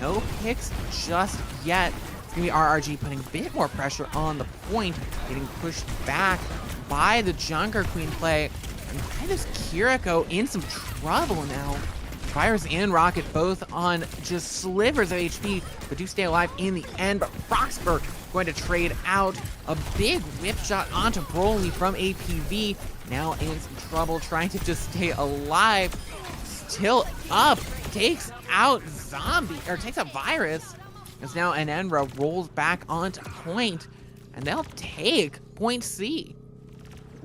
No picks just yet. It's gonna be RRG putting a bit more pressure on the point, getting pushed back by the Junker Queen play. And why does Kiriko in some trouble now? Fires and Rocket both on just slivers of HP, but do stay alive in the end. But Prosper going to trade out a big whip shot onto Broly from APV. Now in some trouble, trying to just stay alive. Still up, takes out Zombie, or takes out Virus. as now Enenra rolls back onto point, and they'll take point C.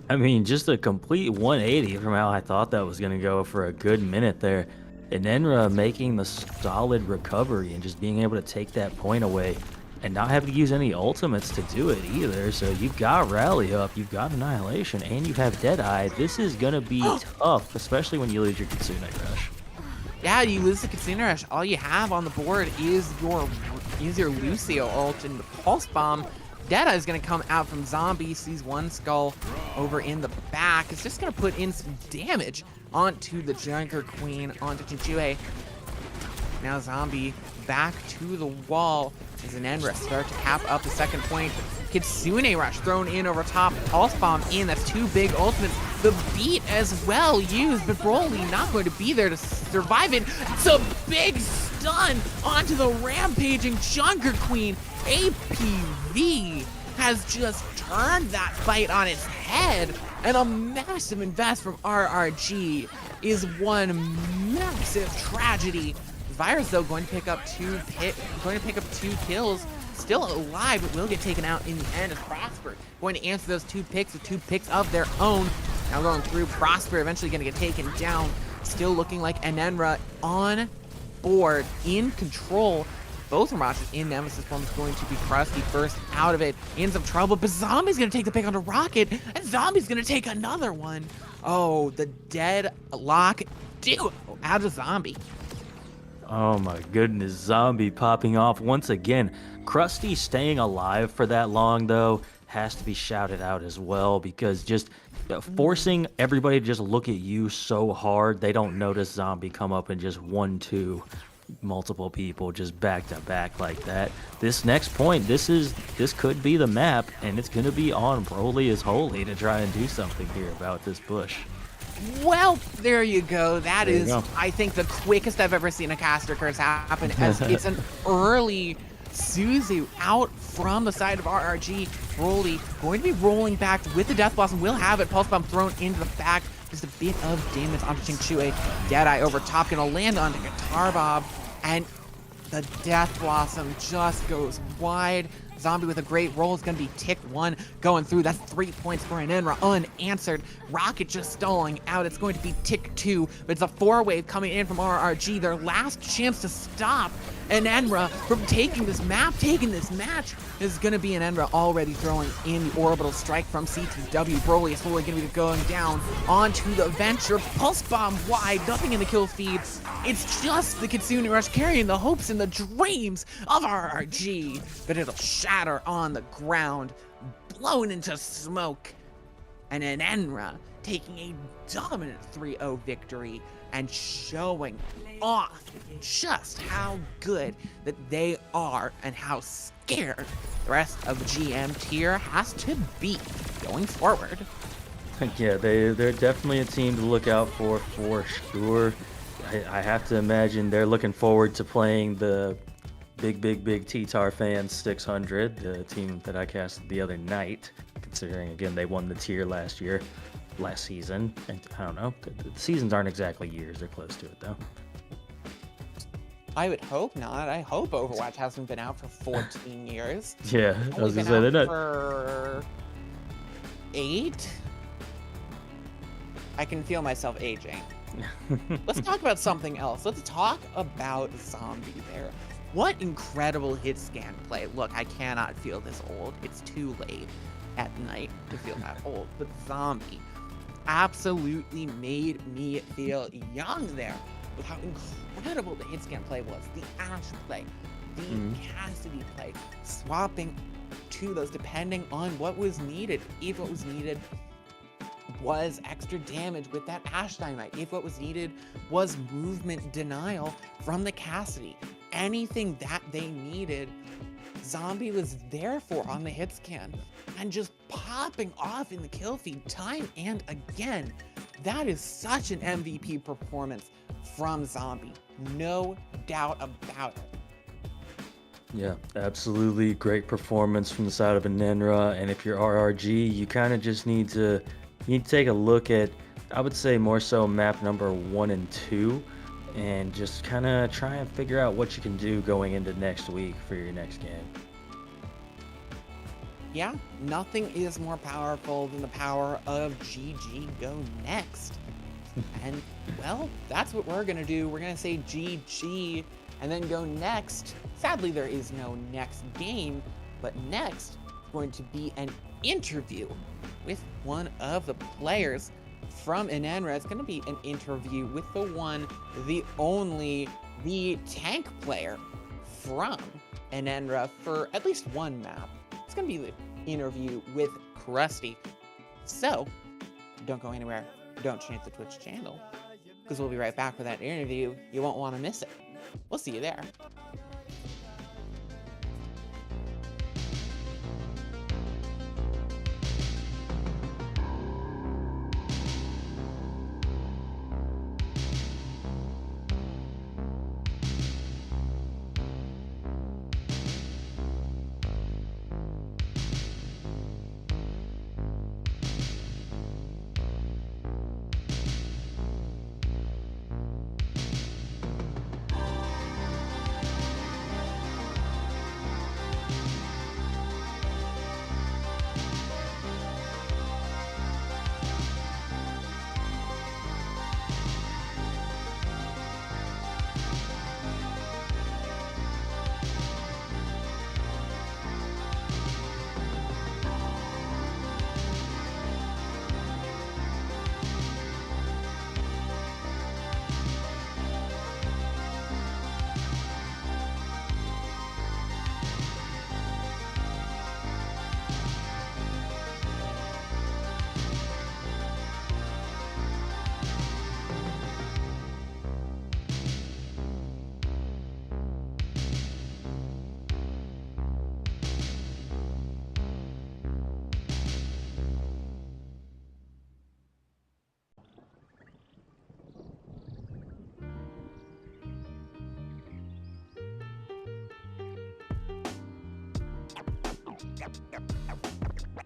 I mean, just a complete 180 from how I thought that was going to go for a good minute there. Enenra making the solid recovery and just being able to take that point away and not having to use any ultimates to do it either. So you've got Rally Up, you've got Annihilation, and you have Deadeye. This is going to be tough, especially when you lose your Kitsune Rush. Yeah, you lose the Kitsune Rush. All you have on the board is your Lucio ult and the Pulse Bomb. Deadeye is going to come out from Zombie, sees one skull over in the back. It's just going to put in some damage onto the Junker Queen, onto Chinchue. Now Zombie back to the wall as Enenra start to cap up the second point. Kitsune Rush thrown in over top. Pulse Bomb in. That's two big ultimates. The beat as well used, but Broly not going to be there to survive it. It's a big stun onto the rampaging Junker Queen. APV has just turned that fight on its head, and a massive invest from RRG is one massive tragedy. Virus though going to pick up two kills, still alive, but will get taken out in the end as Prosper going to answer those two picks with two picks of their own. Now going through, Prosper eventually going to get taken down. Still looking like Enenra on board, in control. Both Mirach's in Nemesis form is going to be Krusty first out of it, in some trouble, but Zombie's going to take the pick onto Rocket, and Zombie's going to take another one. Oh, the deadlock duo out of Zombie. Oh my goodness, Zombie popping off once again. Krusty staying alive for that long, though, has to be shouted out as well, because just forcing everybody to just look at you so hard, they don't notice Zombie come up and just 1-2 multiple people just back to back like that. This next point, this could be the map, and it's gonna be on Broly is Holy to try and do something here about this push. Well, there you go. That is, I think, the quickest I've ever seen a caster curse happen, as it's an early Suzu out from the side of RRG. Broly going to be rolling back with the Death Blossom. Will have it. Pulse Bomb thrown into the back. Just a bit of damage onto Chinchue. Deadeye over top, gonna land onto Guitar Bob, and the Death Blossom just goes wide. Zombie with a great roll is going to be tick 1 going through. That's 3 points for Enenra unanswered. Rocket just stalling out. It's going to be tick 2, but it's a 4-wave coming in from RRG. Their last chance to stop Enenra from taking this map, taking this match. This is going to be Enenra already throwing in the orbital strike from CTW. Broly is slowly going to be going down onto the Venture. Pulse Bomb wide, nothing in the kill feed. It's just the Kitsune Rush carrying the hopes and the dreams of RRG, but it'll shatter on the ground, blown into smoke, and Enenra taking a dominant 3-0 victory and showing off just how good that they are and how scared the rest of the GM tier has to be going forward. Yeah, they're definitely a team to look out for sure. I have to imagine they're looking forward to playing the big T-Tar fans 600, the team that I casted the other night, considering, again, they won the tier last season. And I don't know, the seasons aren't exactly years, they're close to it, though. I would hope not. I hope Overwatch hasn't been out for 14 years. Yeah, I was going to say, they're not... for 8? I can feel myself aging. Let's talk about something else. Let's talk about Zombie there. What incredible hit scan play. Look, I cannot feel this old. It's too late at night to feel that old. But Zombie absolutely made me feel young there with how incredible the hit scan play was. The Ash play, the Cassidy play, swapping to those depending on what was needed. If what was needed was extra damage with that Ash Dynamite, if what was needed was movement denial from the Cassidy, anything that they needed, Zombie was there for on the hit scan, and just popping off in the kill feed time and again. That is such an MVP performance from Zombie, no doubt about it. Yeah, absolutely great performance from the side of Enenra, and if you're RRG, you kind of just need to take a look at, I would say more so map number 1 and 2. and just kind of try and figure out what you can do going into next week for your next game. Yeah, nothing is more powerful than the power of GG Go Next. And, well, that's what we're going to do. We're going to say GG and then go next. Sadly, there is no next game, but next is going to be an interview with one of the players from Enenra. It's going to be an interview with the one, the only, the tank player from Enenra for at least one map. It's going to be the interview with Krusty. So, don't go anywhere. Don't change the Twitch channel, because we'll be right back with that interview. You won't want to miss it. We'll see you there.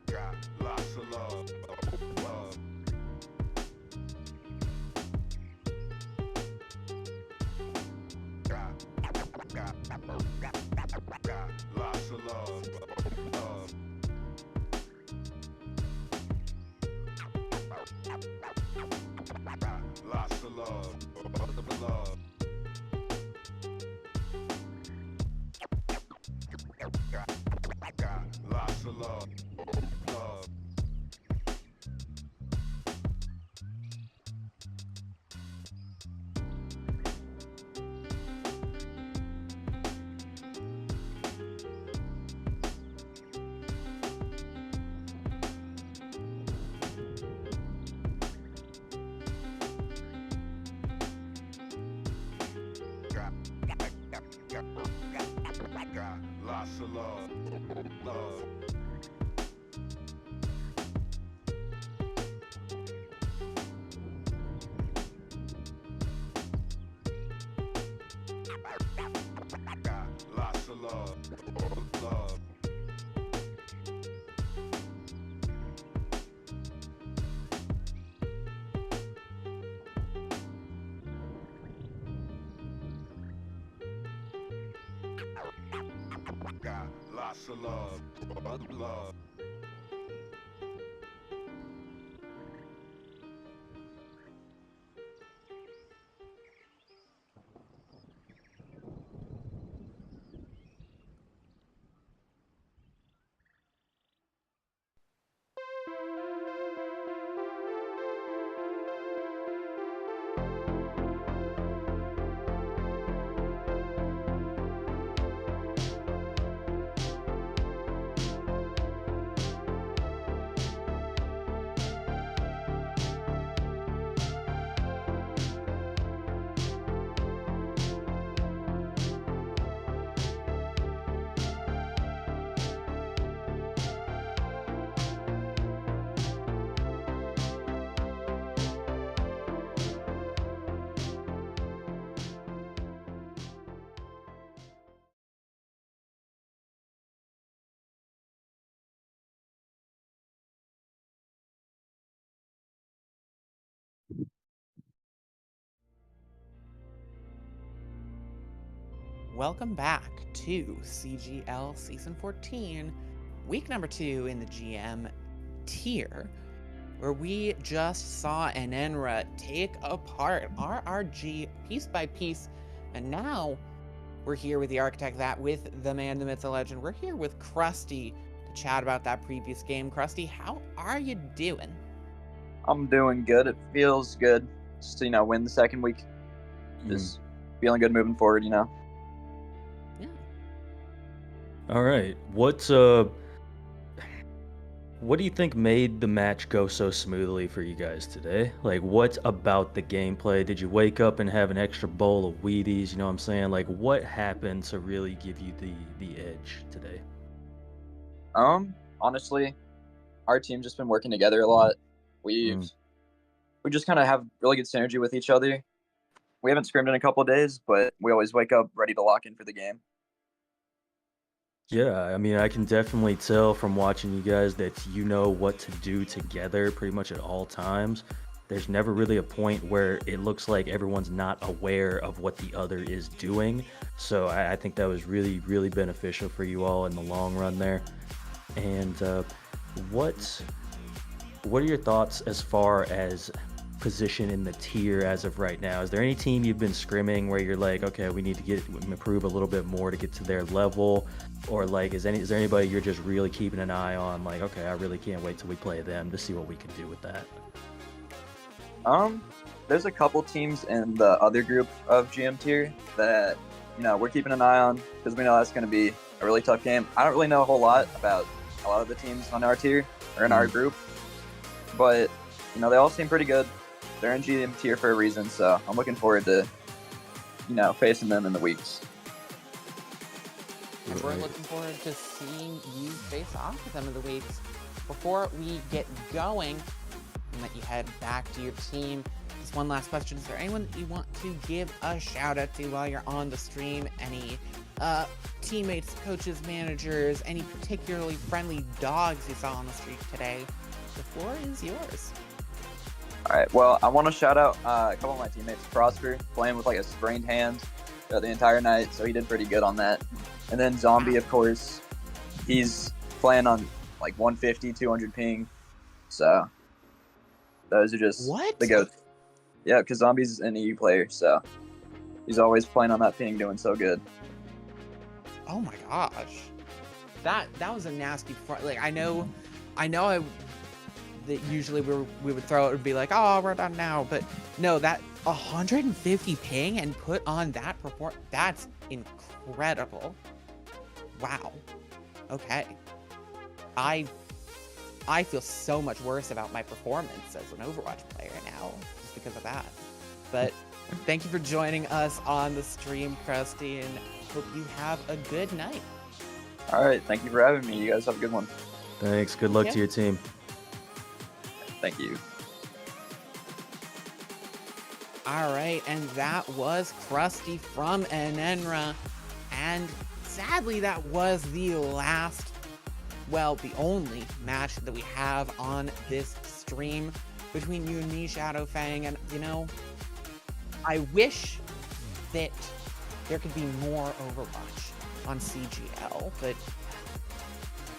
Got lots of love. Love. Got lots of love. Love. Got lots of love. Love. Got lots of love. Love. Got lots of love. Love. Got lots of love. Love. Got lots of love. Love. welcome back to CGL Season 14, week number 2 in the GM tier, where we just saw Enenra take apart RRG piece by piece, and now we're here with the architect of that, with the man, the myth, the legend. We're here with Krusty to chat about that previous game. Krusty, how are you doing? I'm doing good. It feels good just to, win the second week. Just feeling good moving forward, Yeah. All right. What do you think made the match go so smoothly for you guys today? Like, what about the gameplay? Did you wake up and have an extra bowl of Wheaties? You know what I'm saying? Like, what happened to really give you the edge today? Honestly, our team's just been working together a lot. We just kind of have really good synergy with each other. We haven't scrimmed in a couple of days, but we always wake up ready to lock in for the game. Yeah, I mean, I can definitely tell from watching you guys that you know what to do together pretty much at all times. There's never really a point where it looks like everyone's not aware of what the other is doing. So I think that was really, really beneficial for you all in the long run there. And what are your thoughts as far as position in the tier as of right now? Is there any team you've been scrimming where you're like, okay, we need to improve a little bit more to get to their level? Or like, is there anybody you're just really keeping an eye on? Like, okay, I really can't wait till we play them to see what we can do with that. There's a couple teams in the other group of GM tier that, we're keeping an eye on because we know that's going to be a really tough game. I don't really know a whole lot about a lot of the teams on our tier or in our group, but, they all seem pretty good. They're in GM tier for a reason, so I'm looking forward to, facing them in the weeks. And we're looking forward to seeing you face off with them in the weeks. Before we get going and let you head back to your team, just one last question. Is there anyone that you want to give a shout out to while you're on the stream? Any teammates, coaches, managers, any particularly friendly dogs you saw on the street today? The floor is yours. All right, well, I want to shout out a couple of my teammates. Prosper, playing with a sprained hand the entire night, so he did pretty good on that. And then Zombie, of course, he's playing on 150, 200 ping. So those are just the goats. Yeah, because Zombie's an EU player, so he's always playing on that ping, doing so good. Oh my gosh, that was a nasty front. I know that usually we would throw it and be like, oh, we're done now, but no, that 150 ping and put on that report, that's incredible. Wow. Okay. I feel so much worse about my performance as an Overwatch player now just because of that. But thank you for joining us on the stream, Krusty, and hope you have a good night. All right. Thank you for having me. You guys have a good one. Thanks. Good luck to your team. Thank you. All right, and that was Krusty from Enenra, and sadly that was the only match that we have on this stream between you and me, Shadowfang, and I wish that there could be more Overwatch on CGL, but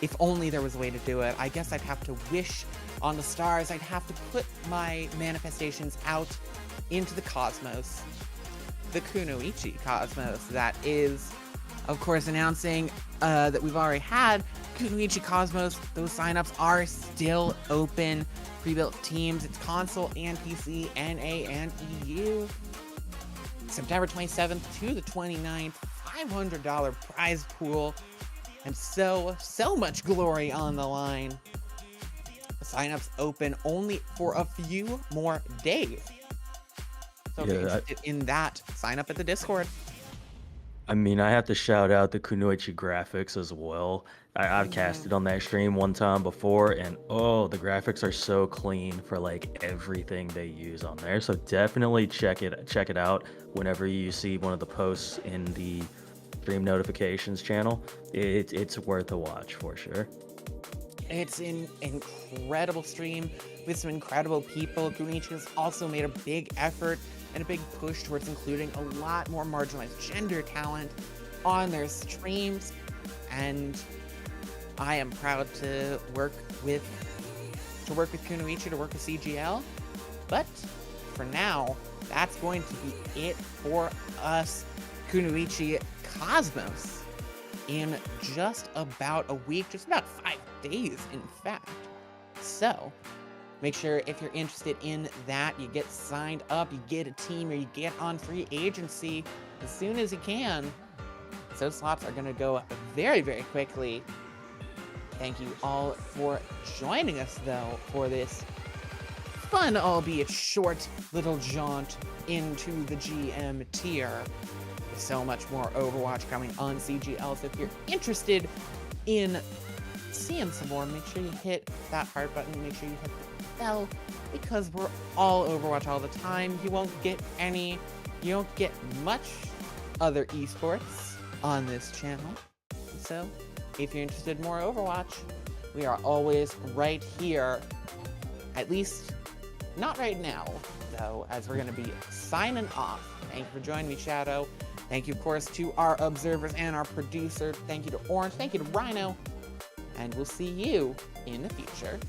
if only there was a way to do it. I guess I'd have to wish on the stars. I'd have to put my manifestations out into the cosmos, the Kunoichi cosmos, that is, of course, announcing that we've already had Kunoichi Cosmos. Those signups are still open. Pre-built teams, it's console and PC, NA and EU. September 27th to the 29th, $500 prize pool, and so much glory on the line. The signups open only for a few more days. So if you're interested in that, sign up at the Discord. I mean, I have to shout out the Kunoichi graphics as well. I've casted on that stream one time before, and the graphics are so clean for everything they use on there. So definitely check it out whenever you see one of the posts in the stream notifications channel. It's worth a watch for sure. It's an incredible stream with some incredible people. Kunoichi has also made a big effort and a big push towards including a lot more marginalized gender talent. on their streams, and I am proud to work with Kunoichi, to work with CGL. But for now, that's going to be it for us, Kunoichi Cosmos, in just about a week, just about 5 days, in fact. So, make sure if you're interested in that, you get signed up, you get a team, or you get on free agency as soon as you can. So slots are going to go very, very quickly. Thank you all for joining us, though, for this fun, albeit short, little jaunt into the GM tier. There's so much more Overwatch coming on CGL, so if you're interested in seeing some more, make sure you hit that heart button, make sure you hit the bell, because we're all Overwatch all the time. You won't get much other esports on this channel. So, if you're interested in more Overwatch, we are always right here. At least, not right now, though, as we're going to be signing off. Thank you for joining me, Shadow. Thank you, of course, to our observers and our producer. Thank you to Orange. Thank you to Rhino. And we'll see you in the future.